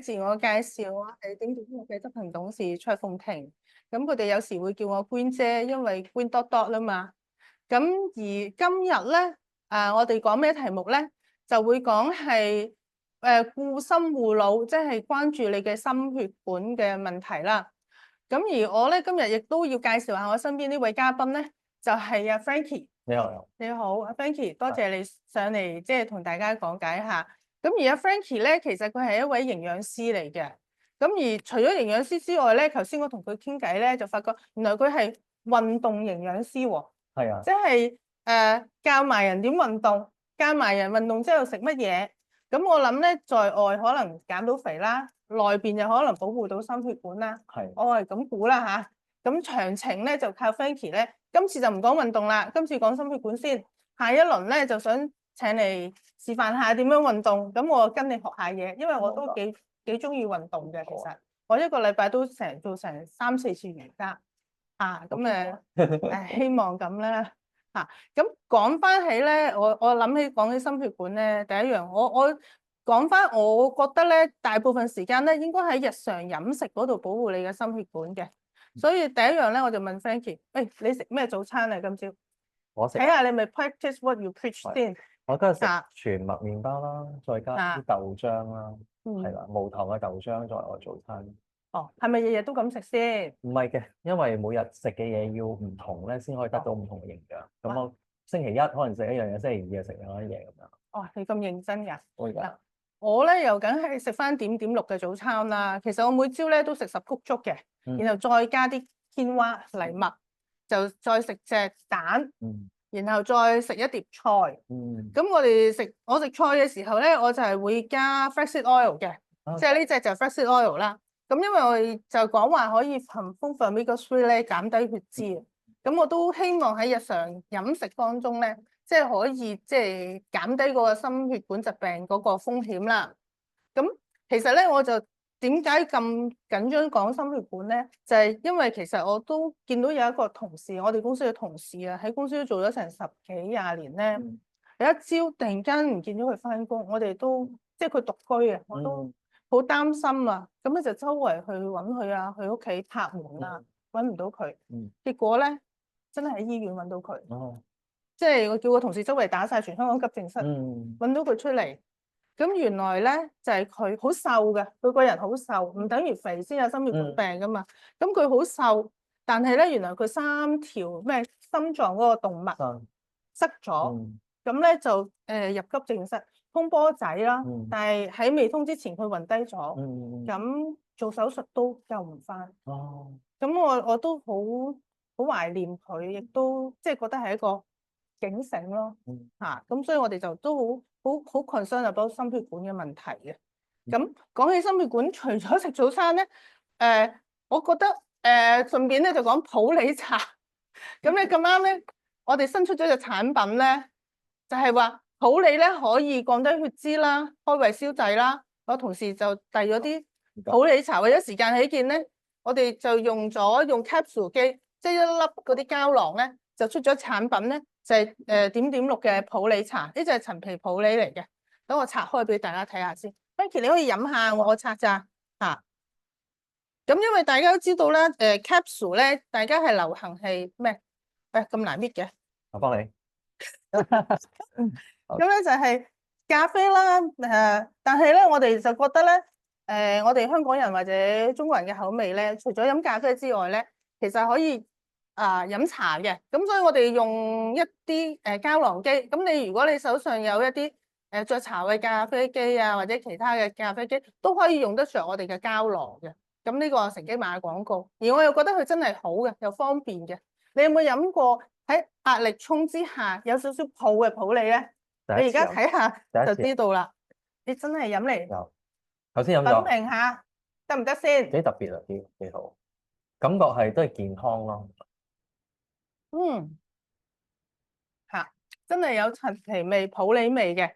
自我介紹，我係丁點樂嘅執行董事蔡鳳婷。咁佢哋有時會叫我 Green 姐，因為 Green dot dot 啦嘛。咁而今日咧，我哋講咩題目咧？就會講係護心護腦，即係關注你嘅心血管嘅問題啦。咁而我咧今日亦都要介紹下我身邊呢位嘉賓咧，就係阿 Frankie。你好，你好，阿 Frankie，多謝你上嚟，即係同大家講解下。咁而阿 Frankie 咧，其實佢係一位營養師嚟嘅。咁而除咗營養師之外咧，頭先我同佢傾偈咧，就發覺原來佢係運動營養師喎。係啊，即係教埋人點運動，教埋人運動之後食乜嘢。咁我諗咧，在外可能減到肥啦，內邊就可能保護到心血管啦。係，我係咁估啦嚇。咁詳情咧就靠 Frankie 咧。今次就唔講運動啦，今次講心血管先。下一輪咧就想請你示範下點樣運動。咁我跟你學下嘢，因為我都幾中意運動嘅。其實我一個禮拜都做成3、4次瑜伽。咁希望咁啦。咁講翻起咧，我諗講起心血管咧，第一樣我講翻，我覺得咧大部分時間咧應該喺日常飲食嗰度保護你嘅心血管嘅。所以第一樣咧，我就問 Frankie，你食咩早餐啊？今朝我食睇下你咪 practice what you preach 先。我今日食全麥麵包啦，再加啲豆漿啦，係啦，無糖嘅豆漿作為我早餐。哦，係咪日日都咁食先？唔係嘅，因為每日食嘅嘢要唔同咧，先可以得到唔同嘅營養。咁我星期一可能食一樣嘢，星期二就食另外一樣咁樣。哦，你咁認真㗎？嗱，我咧又梗係食翻點六嘅早餐啦。其實我每朝咧都食10穀粥嘅，然後再加啲天蛙藜麥，就再食隻蛋，然後再食一碟菜。咁我食菜嘅時候咧，我就係會加 flaxseed oil 嘅，即係呢隻就 flaxseed oil 啦。咁因為我哋就講話可以含豐富 omega 3咧，減低血脂。咁我都希望喺日常飲食當中咧，即係可以即係減低嗰個心血管疾病嗰個風險啦。咁其實咧，我就點解咁緊張講心血管咧？就係因為其實我都見到有一個同事，我哋公司嘅同事啊，喺公司都做咗成10幾20年咧。有一朝突然間唔見咗佢翻工，我哋都即係佢獨居啊，我都好擔心啊。咁咧就周圍去揾佢啊，去屋企拍門啊，揾唔到佢。結果咧，真係喺醫院揾到佢。即係我叫個同事周圍打晒全香港急症室，揾到佢出嚟。咁原來咧就係佢好瘦嘅，佢個人好瘦，唔等於肥先有心血管病噶嘛。咁佢好瘦，但係咧原來佢3條咩心臟嗰個動脈塞咗，咁咧就入急症室通波仔啦。但係喺未通之前佢暈低咗，咁做手術都救唔翻。咁我都好懷念佢，亦都即係覺得係一個警醒咯。咁所以我哋就都好 concern about 心血管嘅問題嘅。咁講起心血管，除咗食早餐咧，我覺得順便咧就講普洱茶。咁咧咁啱咧，我哋新出咗隻產品咧，就係話普洱咧可以降低血脂啦，開胃消滯啦。我同事就遞咗啲普洱茶，為咗時間起見咧，我哋就用 capsule 機，即係一粒嗰啲膠囊咧，就出咗產品咧。就係點6嘅普洱茶，呢隻係陳皮普洱嚟嘅。等我拆開俾大家睇下先。Frankie 你可以飲下，我拆咋嚇。咁因為大家都知道咧，capsule 咧，大家係流行係咩？咁難搣嘅。我幫你。咁咧就係咖啡啦，但係咧我哋就覺得咧，我哋香港人或者中國人嘅口味咧，除咗飲咖啡之外咧，其實可以飲茶嘅。咁所以我哋用一啲膠囊機。咁如果你手上有一啲雀巢嘅咖啡機啊，或者其他嘅咖啡機，都可以用得着我哋嘅膠囊嘅。咁呢個乘機買廣告，而我又覺得佢真係好嘅，又方便嘅。你有冇飲過喺壓力沖之下有少少泡嘅普洱咧？你而家睇下就知道啦。你真係飲嚟，頭先飲咗，品評下得唔得先？幾特別啊，幾好，感覺係都係健康咯。真係有陳皮味、普洱味嘅。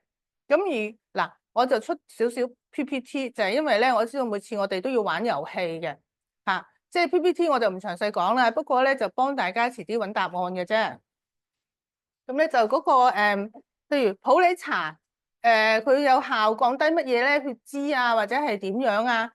咁而嗱，我就出少少 PPT，就係因為咧，我知道每次我哋都要玩遊戲嘅，即係 PPT 我就唔詳細講啦。不過咧就幫大家遲啲揾答案嘅啫。咁咧就嗰個譬如普洱茶佢有效降低乜嘢咧？血脂啊，或者係點樣啊？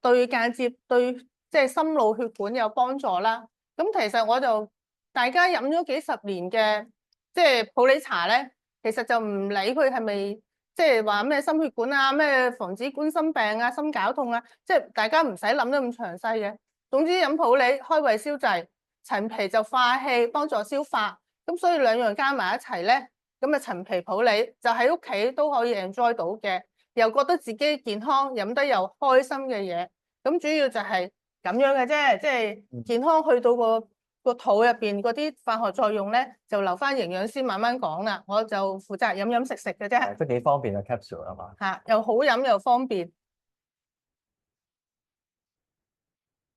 對間接對即係心腦血管有幫助啦。咁其實我就大家飲咗幾十年嘅即係普洱茶咧，其實就唔理佢係咪即係話咩心血管啊、咩防止冠心病啊、心絞痛啊，即係大家唔使諗得咁詳細嘅。總之飲普洱開胃消滯，陳皮就化氣幫助消化，咁所以兩樣加埋一齊咧，咁啊陳皮普洱就喺屋企都可以 enjoy 到嘅，又覺得自己健康，飲得又開心嘅嘢。咁主要就係咁樣嘅啫，即係健康去到個肚入邊嗰啲化學作用咧，就留翻營養師慢慢講啦。我就負責飲飲食食嘅啫。都幾方便嘅 capsule 係嘛？嚇，又好飲又方便。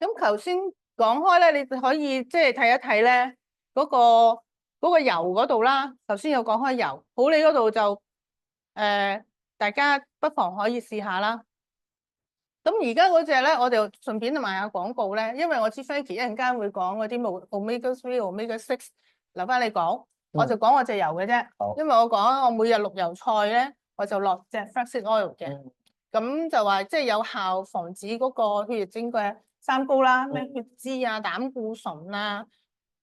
咁頭先講開咧，你可以即係睇一睇咧嗰個油嗰度啦。頭先有講開油，普洱嗰度就大家不妨可以試下啦。咁而家嗰隻咧，我哋順便賣下廣告咧，因為我知 Frankie 一陣間會講嗰啲omega 3、omega 6，留翻你講，我就講我隻油嘅啫。因為我講我每日綠油菜咧，我就落隻 flaxseed oil 嘅。咁就話即係有效防止嗰個血液精嘅三高啦，咩血脂啊、膽固醇啊，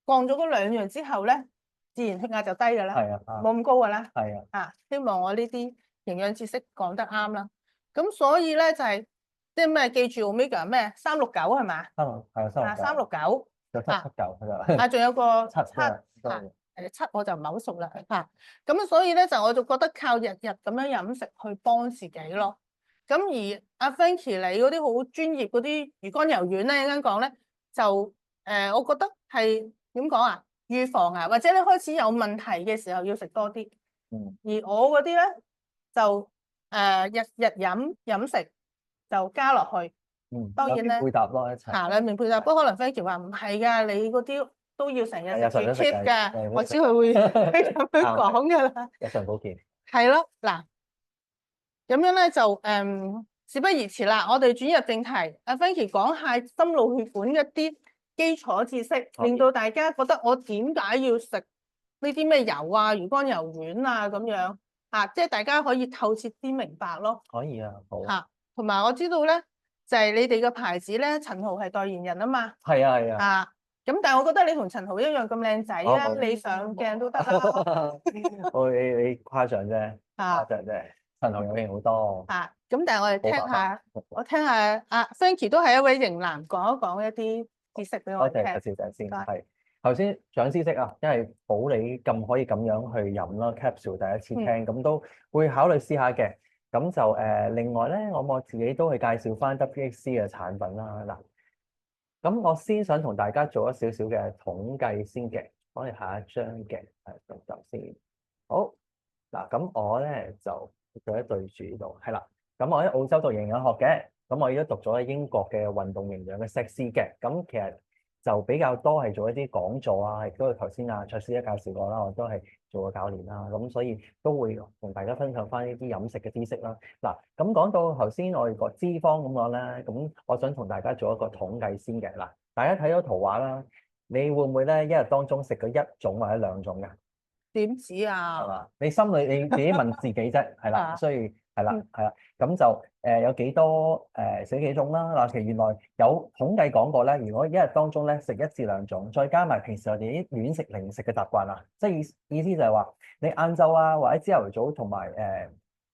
降咗嗰兩樣之後咧，自然血壓就低㗎啦，冇咁高㗎啦。希望我呢啲營養知識講得啱啦。咁所以咧就係即係咩？記住 omega 咩369係嘛？369有779仲有個77我就唔係好熟啦嚇。咁所以咧就我就覺得靠日日咁樣飲食去幫自己咯。咁而阿 Frankie 你嗰啲好專業嗰啲魚肝油丸咧，一陣講咧就我覺得係點講啊？預防啊，或者你開始有問題嘅時候要食多啲。而我嗰啲咧就日飲食就加落去。當然咧配搭咯一齊。兩面配搭，不過可能 Frankie 話唔係㗎，你嗰啲都要成日食住 keep 㗎。我知佢會咁樣講㗎啦。日常保健。係咯，嗱。咁樣咧就事不宜遲啦，我哋轉入正題。阿 Frankie 講下心腦血管一啲基礎知識，令到大家覺得我點解要食呢啲咩油啊、魚肝油丸啊咁樣即係大家可以透徹啲明白咯。可以啊，好。同埋我知道咧，就係你哋嘅牌子咧，陳豪係代言人啊嘛。係啊。咁但係我覺得你同陳豪一樣咁靚仔啊，你上鏡都得啦。你誇張啫，誇張啫。陳豪有型好多。咁但係我哋聽下，我聽下阿 Frankie 都係一位型男，講一講一啲知識俾我聽。多謝小姐先。係頭先長知識啊，因為普洱咁可以咁樣去飲啦 ，capsule 第一次聽，咁都會考慮試下嘅。咁就另外咧，我自己都去介紹翻 WHC 嘅產品啦。嗱，咁我先想同大家做一少少嘅統計先嘅，可以下一張嘅就先。好，嗱，咁我咧就做一對住呢度，係啦。咁我喺澳洲讀營養學嘅，咁我而家讀咗喺英國嘅運動營養嘅碩士嘅。咁其實就比較多係做一啲講座啊，亦都係頭先卓師姐介紹過啦，我都係做過教練啦。咁所以都會同大家分享翻呢啲飲食嘅知識啦。嗱，咁講到頭先我哋個脂肪咁講咧，咁我想同大家做一個統計先嘅。嗱，大家睇到圖畫啦，你會唔會咧一日當中食咗一種或者兩種㗎？點止啊？係嘛？你心裏你自己問自己啫，係啦，所以係啦，咁就有幾多食幾種啦。嗱，其實原來有統計講過咧，如果一日當中咧食1至2種，再加埋平時我哋啲亂食零食嘅習慣啊，即係意思就係話你晏晝啊或者朝頭早同埋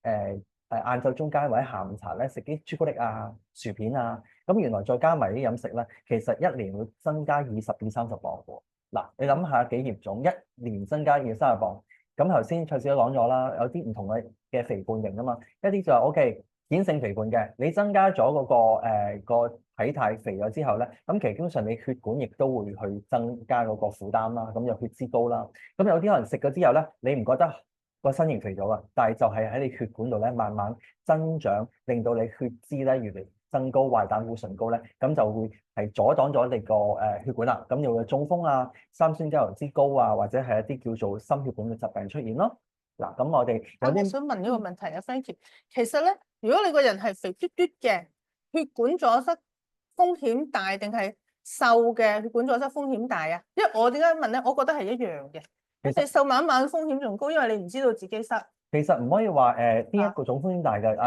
晏晝中間或者下午茶咧食啲朱古力啊、薯片啊，咁原來再加埋啲飲食咧，其實一年會增加20至30磅喎。嗱，你諗下幾嚴重？一年增加20、30磅。咁頭先卓師都講咗啦，有啲唔同嘅肥胖型啊嘛，一啲就係 OK 顯性肥胖嘅，你增加咗嗰個體態肥咗之後咧，咁其實基本上你血管亦都會去增加嗰個負擔啦，咁有血脂高啦。咁有啲可能食咗之後咧，你唔覺得個身形肥咗啊？但係就係喺你血管度咧慢慢增長，令到你血脂咧越嚟增高，壞膽固醇高咧，咁就會係阻擋咗你個血管啦，咁又會中風啊、三酸甘油脂高啊，或者係一啲叫做心血管嘅疾病出現咯。嗱，咁我哋有啲想問一個問題啊，Frankie，其實咧，如果你個人係肥嘟嘟嘅，血管阻塞風險大定係瘦嘅血管阻塞風險大啊？因為我點解問咧？我覺得係一樣嘅，你瘦蜢蜢風險仲高，因為你唔知道自己塞。其實唔可以話邊一個總風險大嘅。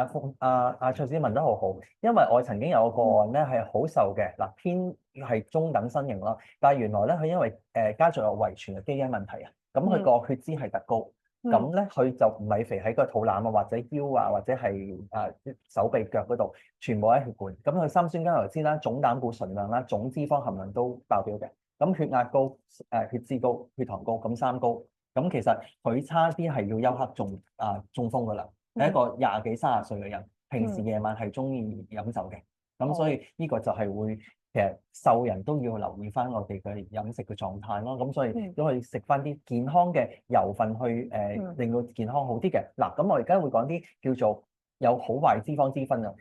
阿卓師問得好好，因為我曾經有個個案咧係好瘦嘅，嗱偏係中等身形啦，但係原來咧佢因為家族有遺傳嘅基因問題啊，咁佢個血脂係特高，咁咧佢就唔係肥喺個肚腩啊，或者腰啊，或者係手臂腳嗰度，全部喺血管。咁佢三酸甘油酯啦、總膽固醇量啦、總脂肪含量都爆表嘅。咁血壓高、血脂高、血糖高，咁三高。咁其實佢差啲係要休克中風噶啦，係一個廿幾30歲嘅人，平時夜晚係中意飲酒嘅，咁所以呢個就係會其實瘦人都要留意翻我哋嘅飲食嘅狀態咯，咁所以都可以食翻啲健康嘅油分去令到健康好啲嘅。嗱，咁我而家會講啲叫做有好壞脂肪之分啊。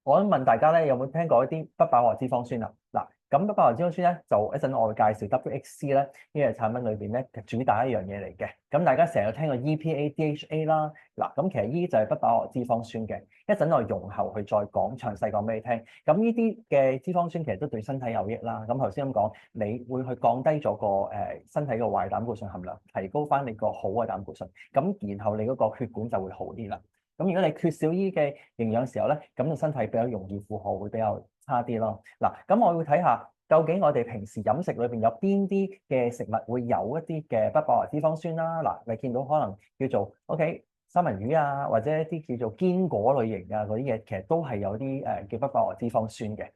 我想問大家咧，有冇聽過一啲不飽和脂肪酸啊？嗱，咁不飽和脂肪酸咧，就一陣我會介紹 WXC 咧呢個產品裏邊咧主打一樣嘢嚟嘅。咁大家成日聽過 EPA、DHA 啦，嗱，咁其實呢就係不飽和脂肪酸嘅。一陣我容後去再講詳細講俾你聽。咁呢啲嘅脂肪酸其實都對身體有益啦。咁頭先咁講，你會去降低咗個身體嘅壞膽固醇含量，提高翻你個好嘅膽固醇。咁然後你嗰個血管就會好啲啦。咁如果你缺少呢嘅營養時候咧，咁個身體比較容易負荷，會比較差啲咯。嗱，咁我會睇下究竟我哋平時飲食裏邊有邊啲嘅食物會有一啲嘅不飽和脂肪酸啦。嗱，你見到可能叫做 OK 三文魚啊，或者一啲叫做堅果類型啊嗰啲嘢，其實都係有啲叫不飽和脂肪酸嘅。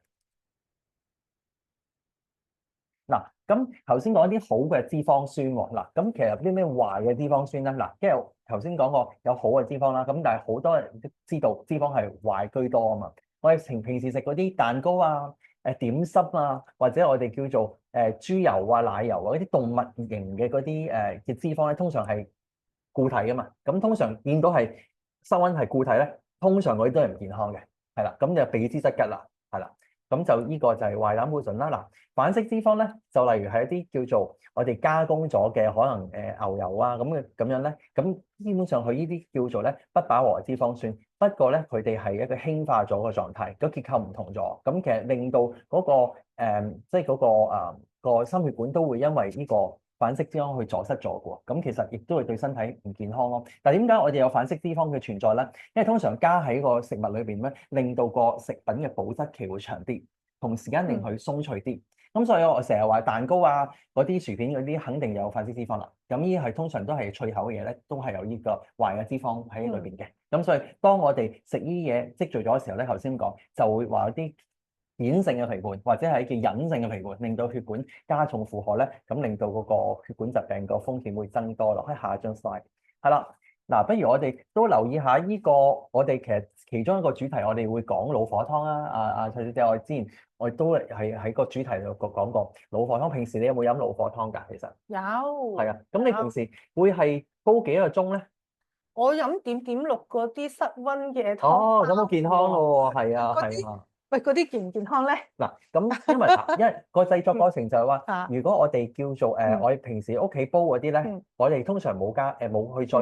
嗱，咁頭先講啲好嘅脂肪酸喎，嗱，咁其實有啲咩壞嘅脂肪酸咧？嗱，即係頭先講過有好嘅脂肪啦，咁但係好多人都知道脂肪係壞居多啊嘛。我哋平時食嗰啲蛋糕啊、點心啊，或者我哋叫做豬油啊、奶油啊嗰啲動物型嘅嗰啲嘅脂肪咧，通常係固體噶嘛。咁通常見到係室溫係固體咧，通常嗰啲都係唔健康嘅，係啦，咁就避之則吉啦，係啦。咁就呢個就係壞膽固醇啦。嗱，反式脂肪咧，就例如係一啲叫做我哋加工咗嘅可能牛油啊咁樣咧，咁基本上佢呢啲叫做咧不飽和脂肪酸。不過咧，佢哋係一個氫化咗嘅狀態，個結構唔同咗。咁其實令到嗰個即係嗰個心血管都會因為呢個反式脂肪去阻塞咗嘅喎。咁其實亦都會對身體唔健康咯。但係點解我哋有反式脂肪嘅存在咧？因為通常加喺個食物裏邊咧，令到個食品嘅保質期會長啲，同時間令佢鬆脆啲。咁所以我成日話蛋糕啊，嗰啲薯片嗰啲肯定有反式脂肪啦。咁呢係通常都係脆口嘅嘢咧，都係有呢個壞嘅脂肪喺裏邊嘅。咁所以當我哋食呢啲嘢積聚咗嘅時候咧，頭先講就會話有啲顯性嘅肥胖，或者係叫隱性嘅肥胖，令到血管加重負荷咧，咁令到嗰個血管疾病個風險會增多咯。喺下一張 slide 係啦。嗱，不如我哋都留意下呢個，我哋其中一個主題，我哋會講老火湯啊。蔡小姐，我之前我都係喺個主題度講過老火湯。平時你有冇飲老火湯㗎？其實有。係啊，咁你平時會係煲幾個鐘咧？我飲點6嗰啲室溫嘅湯。哦，咁好健康咯喎，係啊，係啊。喂，嗰啲健唔健康咧？嗱，咁因為個製作過程就係話，如果我哋叫做我哋平時屋企煲嗰啲咧，我哋通常冇冇去再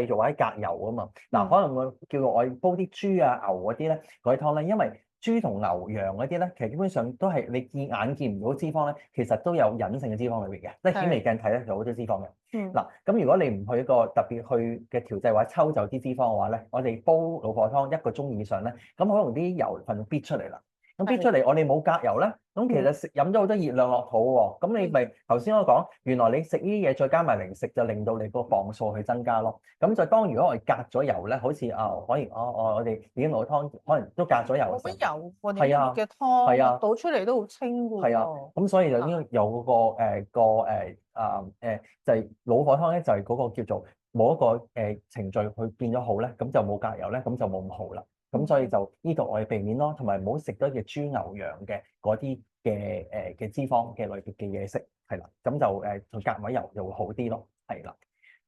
製造或者隔油啊嘛。嗱，可能我叫我煲啲豬啊牛嗰啲咧嗰啲湯咧，因為豬同牛羊嗰啲咧，其實基本上都係你眼見唔到脂肪咧，其實都有隱性嘅脂肪裏邊嘅，即係顯微鏡睇咧有好多脂肪嘅。嗱，咁如果你唔去一個特別去嘅調製或者抽走啲脂肪嘅話咧，我哋煲老火湯1個鐘以上咧，咁可能啲油分逼出嚟啦。咁逼出嚟，我哋冇隔油咧，咁其實飲咗好多熱量落肚喎。咁你咪頭先我講，原來你食呢啲嘢再加埋零食，就令到你個磅數去增加咯。咁就當如果我哋隔咗油咧，好似可以我哋已經老湯可能都隔咗油。冇乜油喎，係啊嘅湯，係啊，倒出嚟都好清㗎喎。係啊，咁所以就應該有嗰個就係老火湯咧，就係嗰個叫做冇一個程序去變咗好咧，咁就冇隔油咧，咁就冇咁好啦。咁所以就呢度我哋避免咯，同埋唔好食多嘅豬牛羊嘅嗰啲嘅脂肪嘅類別嘅嘢食，係啦，咁就隔位油就會好啲咯，係啦。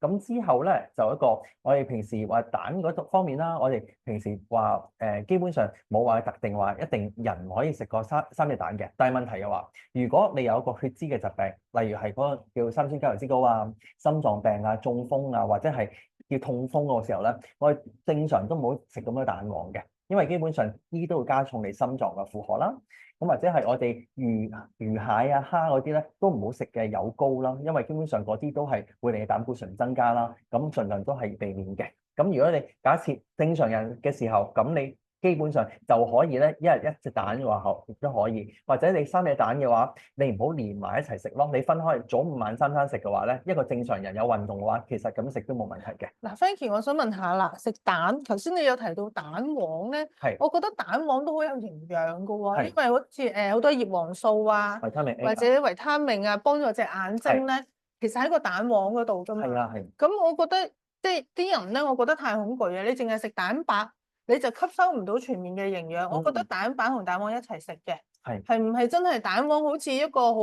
咁之後咧就一個我哋平時話蛋嗰方面啦，我哋平時話基本上冇話特定話一定人唔可以食過三隻蛋嘅，但係問題嘅話，如果你有一個血脂嘅疾病，例如係嗰個叫三酸甘油酯高啊、心臟病啊、中風啊，或者係叫痛風嗰個時候咧，我哋正常都唔好食咁多蛋黃嘅，因為基本上呢啲都會加重你心臟嘅負荷啦。咁或者係我哋魚蟹啊、蝦嗰啲咧，都唔好食嘅有膏啦，因為基本上嗰啲都係會令你膽固醇增加啦。咁盡量都係避免嘅。咁如果你假設正常人嘅時候，咁你基本上就可以咧，一日一隻蛋嘅話，亦都可以。或者你3隻蛋嘅話，你唔好連埋一齊食咯。你分開早午晚三餐食嘅話咧，一個正常人有運動嘅話，其實咁食都冇問題嘅。嗱，Frankie，我想問下啦，食蛋，頭先你有提到蛋黃咧，係，我覺得蛋黃都好有營養㗎喎，係因為好似好多葉黃素啊，維他命 A 或者維他命啊，幫助隻眼睛咧，其實喺個蛋黃嗰度㗎嘛。係啊係。咁我覺得即係啲人咧，我覺得太恐懼啊！你淨係食蛋白，你就吸收唔到全面嘅營養。我覺得蛋白同蛋黃一齊食嘅，係唔係真係蛋黃好似一個好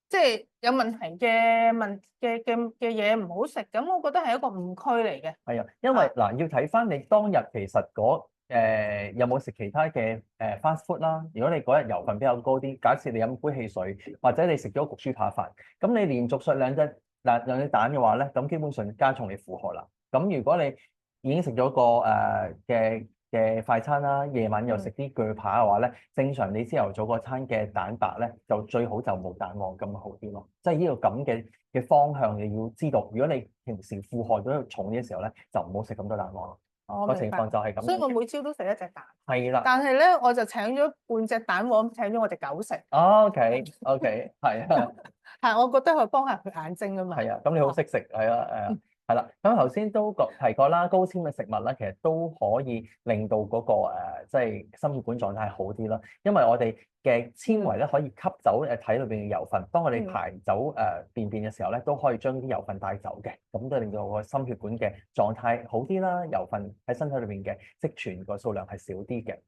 即係有問題嘅嘢唔好食？咁我覺得係一個誤區嚟嘅。係啊，因為嗱要睇翻你當日其實有冇食其他嘅fast food 啦。如果你嗰日油分比較高啲，假設你飲杯汽水，或者你食咗焗豬扒飯，咁你連續食兩隻蛋嘅話咧，咁基本上加重你負荷啦。咁如果你已經食咗個嘅快餐啦，夜晚又食啲鋸扒嘅話咧，正常你朝頭早嗰餐嘅蛋白咧，就最好就冇蛋黃咁好啲咯。即係呢個咁嘅方向，你要知道。如果你平時負荷咗重嘅時候咧，就唔好食咁多蛋黃咯。個情況就係咁。所以我每朝都食一隻蛋。係啦。但係咧，我就請咗半隻蛋黃，請咗我隻狗食。OK，係啊。係，我覺得佢幫下佢眼睛啊嘛。係啊，咁你好識食係啊，係啦。咁頭先都提過啦，高纖嘅食物咧，其實都可以令到嗰個即係心血管狀態好啲啦。因為我哋嘅纖維咧可以吸走體裏邊嘅油分，當我哋排走便便嘅時候咧，都可以將啲油分帶走嘅，咁都令到個心血管嘅狀態好啲啦。油分喺身體裏邊嘅積存個數量係少啲嘅。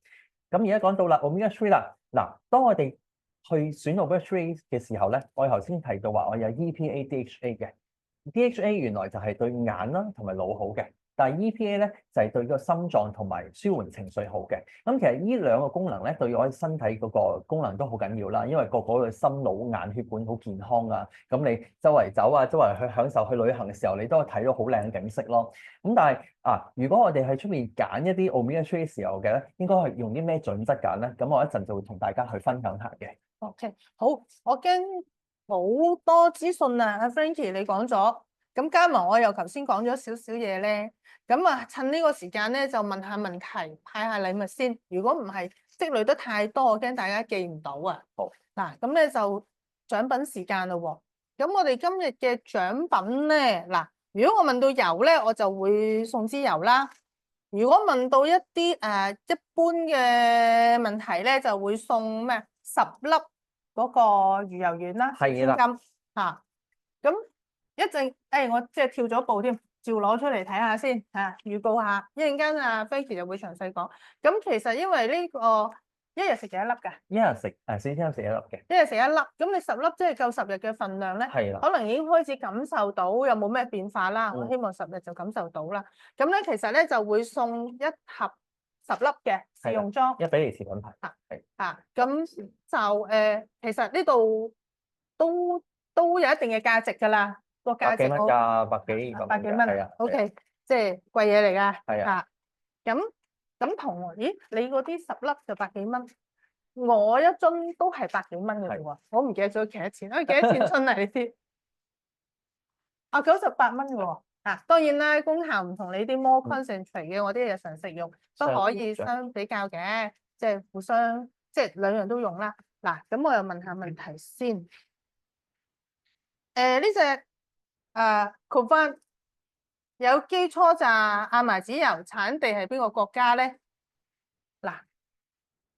咁而家講到啦，Omega 3啦，嗱，當我哋去選 Omega 3嘅時候咧，我哋頭先提到話我有 EPA、DHA 嘅。DHA 原來就係對眼啦同埋腦好嘅，但係 EPA 咧就係對個心臟同埋舒緩情緒好嘅。咁其實呢兩個功能咧對我哋身體嗰個功能都好緊要啦，因為個個心腦眼血管好健康啊。咁你周圍走啊，周圍去享受去旅行嘅時候，你都可以睇到好靚嘅景色咯。咁但係如果我哋喺出面揀一啲 Omega 3嘅時候嘅咧，應該係用啲咩準則揀咧？咁我一陣就會同大家去分享下嘅。OK，好，我驚好多資訊啊，阿 Frankie 你講咗，咁加埋我又頭先講咗少少嘢咧，咁趁呢個時間咧就問下問題，派下禮物先。如果唔係積累得太多，我驚大家記唔到啊。好，嗱，咁咧就獎品時間咯喎。咁我哋今日嘅獎品咧，嗱，如果我問到油咧，我就會送支油啦。如果問到一啲一般嘅問題咧，就會送咩10粒嗰個魚油丸啦，係啦，嚇。咁一陣我即係跳咗步添，照攞出嚟睇下先嚇，預告下。一陣間Frankie 就會詳細講。咁其實因為呢個一日食幾多粒㗎？一日食4天食1粒嘅。一日食1粒，咁你10粒即係夠10日嘅份量咧。係啦。可能已經開始感受到有冇咩變化啦。我希望10日就感受到啦。咁咧其實咧就會送一盒10粒嘅試用裝。一比利時品牌。咁就其實呢度都有一定嘅價值㗎啦。個價值百幾蚊㗎，百幾蚊。係啊。OK，即係貴嘢嚟㗎。係啊。咁同咦？你嗰啲10粒就百幾蚊，我一樽都係百幾蚊嘅啫喎。我唔記得咗幾多錢，幾多錢樽啊？你知？98蚊嘅喎。當然啦，功效唔同你啲 more concentrate 嘅，我啲日常食用都可以相比較嘅，即係互相即係兩樣都用啦。嗱，咁我又問下問題先。呢隻Covan 有機初榨亞麻籽油產地係邊個國家咧？嗱，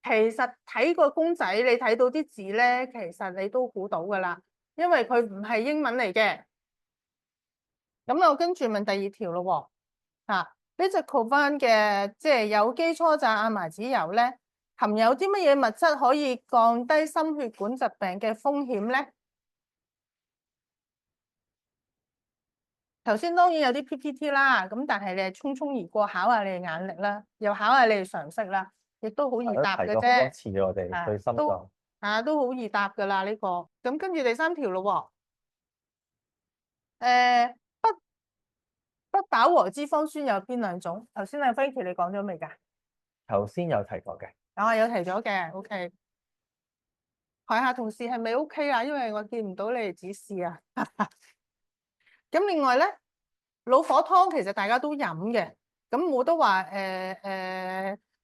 其實睇個公仔，你睇到啲字咧，其實你都估到噶啦，因為佢唔係英文嚟嘅。咁我跟住問第二條咯喎。呢隻 Covan 嘅即係有機初榨亞麻籽油咧，含有啲乜嘢物質可以降低心血管疾病嘅風險咧？頭先當然有啲 PPT 啦，咁但係你係匆匆而過，考下你嘅眼力啦，又考下你嘅常識啦，亦都好易答嘅啫。提過好多次我哋對心臟都好易答噶啦呢個。咁跟住第三條咯喎。不飽和脂肪酸有邊兩種？頭先阿 Frankie 你講咗未㗎？頭先有提過嘅。有提咗嘅 ，OK。台下同事係咪 OK 啊？因為我見唔到你哋指示啊。咁另外咧，老火湯其實大家都飲嘅，咁冇得話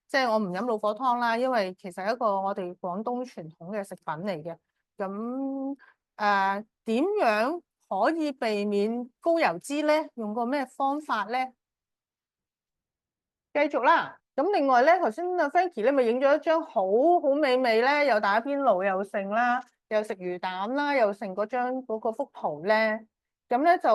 即係我唔飲老火湯啦，因為其實係一個我哋廣東傳統嘅食品嚟嘅。咁點樣可以避免高油脂咧？用個咩方法咧？繼續啦。咁另外咧，頭先阿 Frankie 咧咪影咗一張好美味咧，又打邊爐又剩啦，又食魚蛋啦，又剩嗰個幅圖咧。咁咧就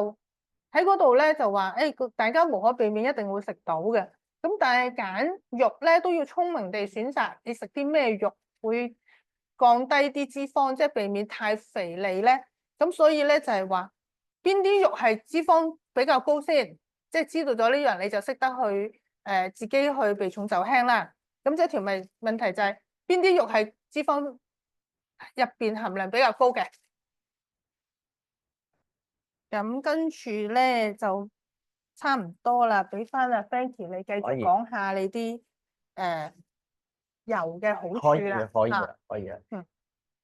喺嗰度咧就話大家無可避免一定會食到嘅。咁但係揀肉咧都要聰明地選擇，你食啲咩肉會降低啲脂肪，即係避免太肥膩咧。咁所以咧就係話邊啲肉係脂肪比較高先，即係知道咗呢樣你就識得去自己去避重就輕啦。咁即係條問題就係邊啲肉係脂肪入邊含量比較高嘅。咁跟住咧就差唔多啦，俾翻阿 Frankie 你繼續講下你啲油嘅好處啦。可以啊。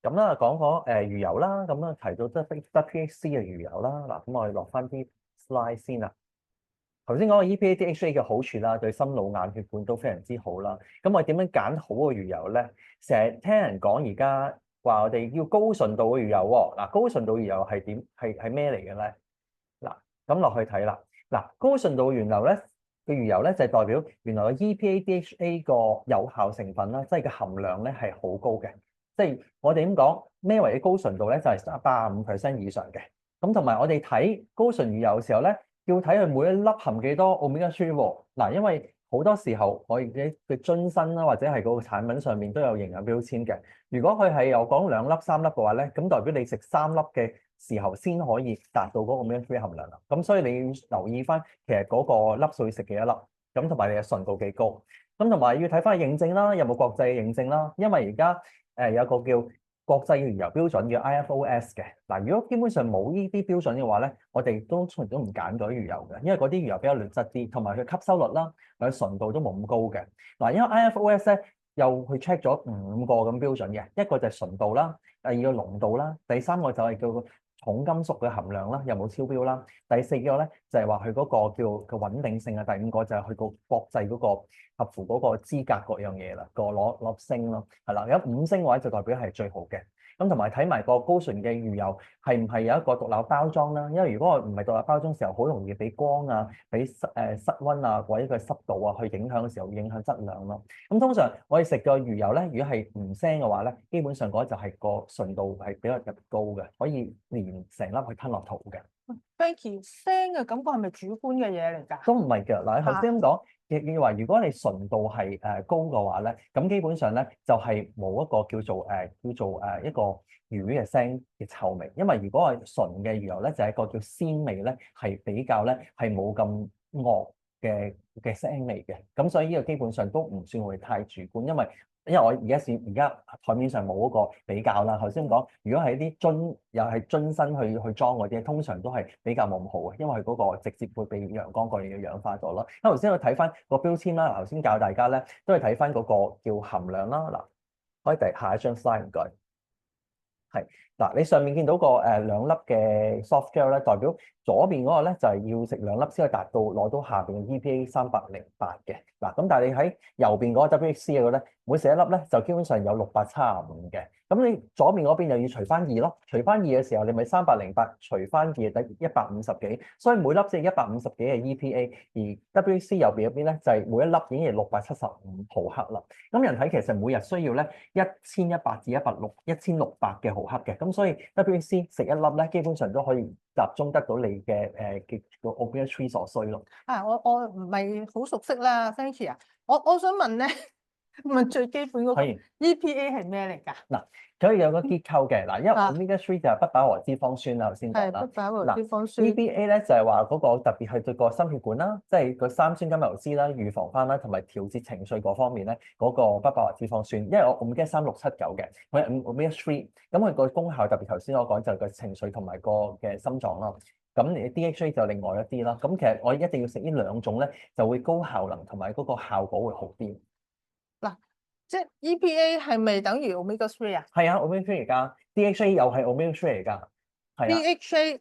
咁啦，講魚油啦，咁啦提到WHC 嘅魚油啦。嗱，咁我哋落翻啲 slide 先啦。頭先講嘅 EPA DHA 嘅好處啦，對心腦眼血管都非常之好啦。咁我哋點樣揀好嘅魚油咧？成日聽人講而家話我哋要高純度嘅魚油喎。嗱，高純度魚油係點？係咩嚟嘅咧？嗱，咁落去睇啦。嗱，高純度原油咧嘅魚油咧就係代表原來嘅 EPA DHA 個有效成分啦，即係個含量咧係好高嘅。即係我哋點講咩為嘅高純度咧？就係85% 以上嘅。咁同埋我哋睇高純魚油嘅時候咧，要睇佢每一粒含幾多 Omega 3喎。嗱，因為好多時候我哋嘅樽身啦，或者係嗰個產品上面都有營養標籤嘅。如果佢係有講2粒、3粒嘅話咧，咁代表你食3粒嘅時候先可以達到嗰個 Omega 3含量啦。咁所以你要留意翻，其實嗰個粒數要食幾多粒，咁同埋你嘅純度幾高。咁同埋要睇翻認證啦，有冇國際嘅認證啦？因為而家有個叫國際魚油標準嘅 IFOS 嘅。嗱，如果基本上冇呢啲標準嘅話咧，我哋都從來都唔揀嗰啲魚油嘅，因為嗰啲魚油比較劣質啲，同埋佢吸收率啦、佢純度都冇咁高嘅。嗱，因為 IFOS 咧又去 check 咗5個咁標準嘅，一個就係純度啦，第二個濃度啦，第三個就係叫重金屬嘅含量啦，有冇超標啦？第四個咧就係話佢嗰個叫個穩定性啊，第五個就係佢個國際嗰個合乎嗰個資格各樣嘢啦，個攞星咯，係啦，有5星嘅話就代表係最好嘅。咁同埋睇埋個高純嘅魚油係唔係有一個獨立包裝啦？因為如果我唔係獨立包裝嘅時候，好容易俾光啊、俾室溫啊或者個濕度啊去影響嘅時候，影響質量咯。咁通常我哋食個魚油咧，如果係唔腥嘅話咧，基本上嗰就係個純度係比較高嘅，可以連成粒去吞落肚嘅。Frankie，腥嘅感覺係咪主觀嘅嘢嚟㗎？都唔係嘅。嗱，你頭先咁講，亦話如果你純度係高嘅話咧，咁基本上咧就係冇一個叫做一個魚嘅腥嘅臭味。因為如果係純嘅魚油咧，就係一個叫鮮味咧，係比較咧係冇咁惡嘅腥味嘅。咁所以呢個基本上都唔算會太主觀，因為我而家台面上冇嗰個比較啦。頭先講，如果係啲樽又係樽身去裝嗰啲，通常都係比較冇咁好嘅，因為佢嗰個直接會被陽光過嘅氧化咗咯。咁頭先我睇翻個標籤啦，頭先教大家咧都係睇翻嗰個叫含量啦。嗱，可以下一張 slide 唔該。係嗱，你上面見到個2粒嘅 soft gel 咧，代表左邊嗰個咧就係要食2粒先可以達到攞到下邊嘅 EPA 308嘅。嗱，咁但係你喺右邊嗰個 WHC 嗰個咧，每食1粒咧就基本上有675嘅。咁你左邊嗰邊又要除翻2咯，除翻2嘅時候，你咪308除翻2得150幾，所以每粒即係150幾嘅 EPA，而 WHC 右邊嗰邊咧就係每一粒已經係675毫克啦。咁人體其實每日需要咧1100至1600嘅毫克嘅，咁所以 WHC 食1粒咧，基本上都可以集中得到你嘅個 Omega 3所需咯。我唔係好熟悉啦 ，Frankie 啊，我想問咧。問最基本嗰個 EPA 係咩嚟㗎？嗱，佢有個結構嘅。嗱，因為 Omega 3就係不飽和脂肪酸啦，頭先講啦。不飽和脂肪酸。EPA 咧就係話嗰個特別係對個心血管啦，即係個三酸甘油酯啦，預防翻啦，同埋調節情緒嗰方面咧，嗰個不飽和脂肪酸。因為我 Omega 3、6、7、9嘅，佢係Omega 3，咁佢個功效特別頭先我講就係個情緒同埋個嘅心臟啦。咁你 DHA 就另外一啲啦。咁其實我一定要食呢2種咧，就會高效能同埋嗰個效果會好啲。嗱，即係 EPA 係咪等於 Omega 3啊？係啊，Omega 3嚟㗎，DHA 又係 Omega 3嚟㗎，係啊。DHA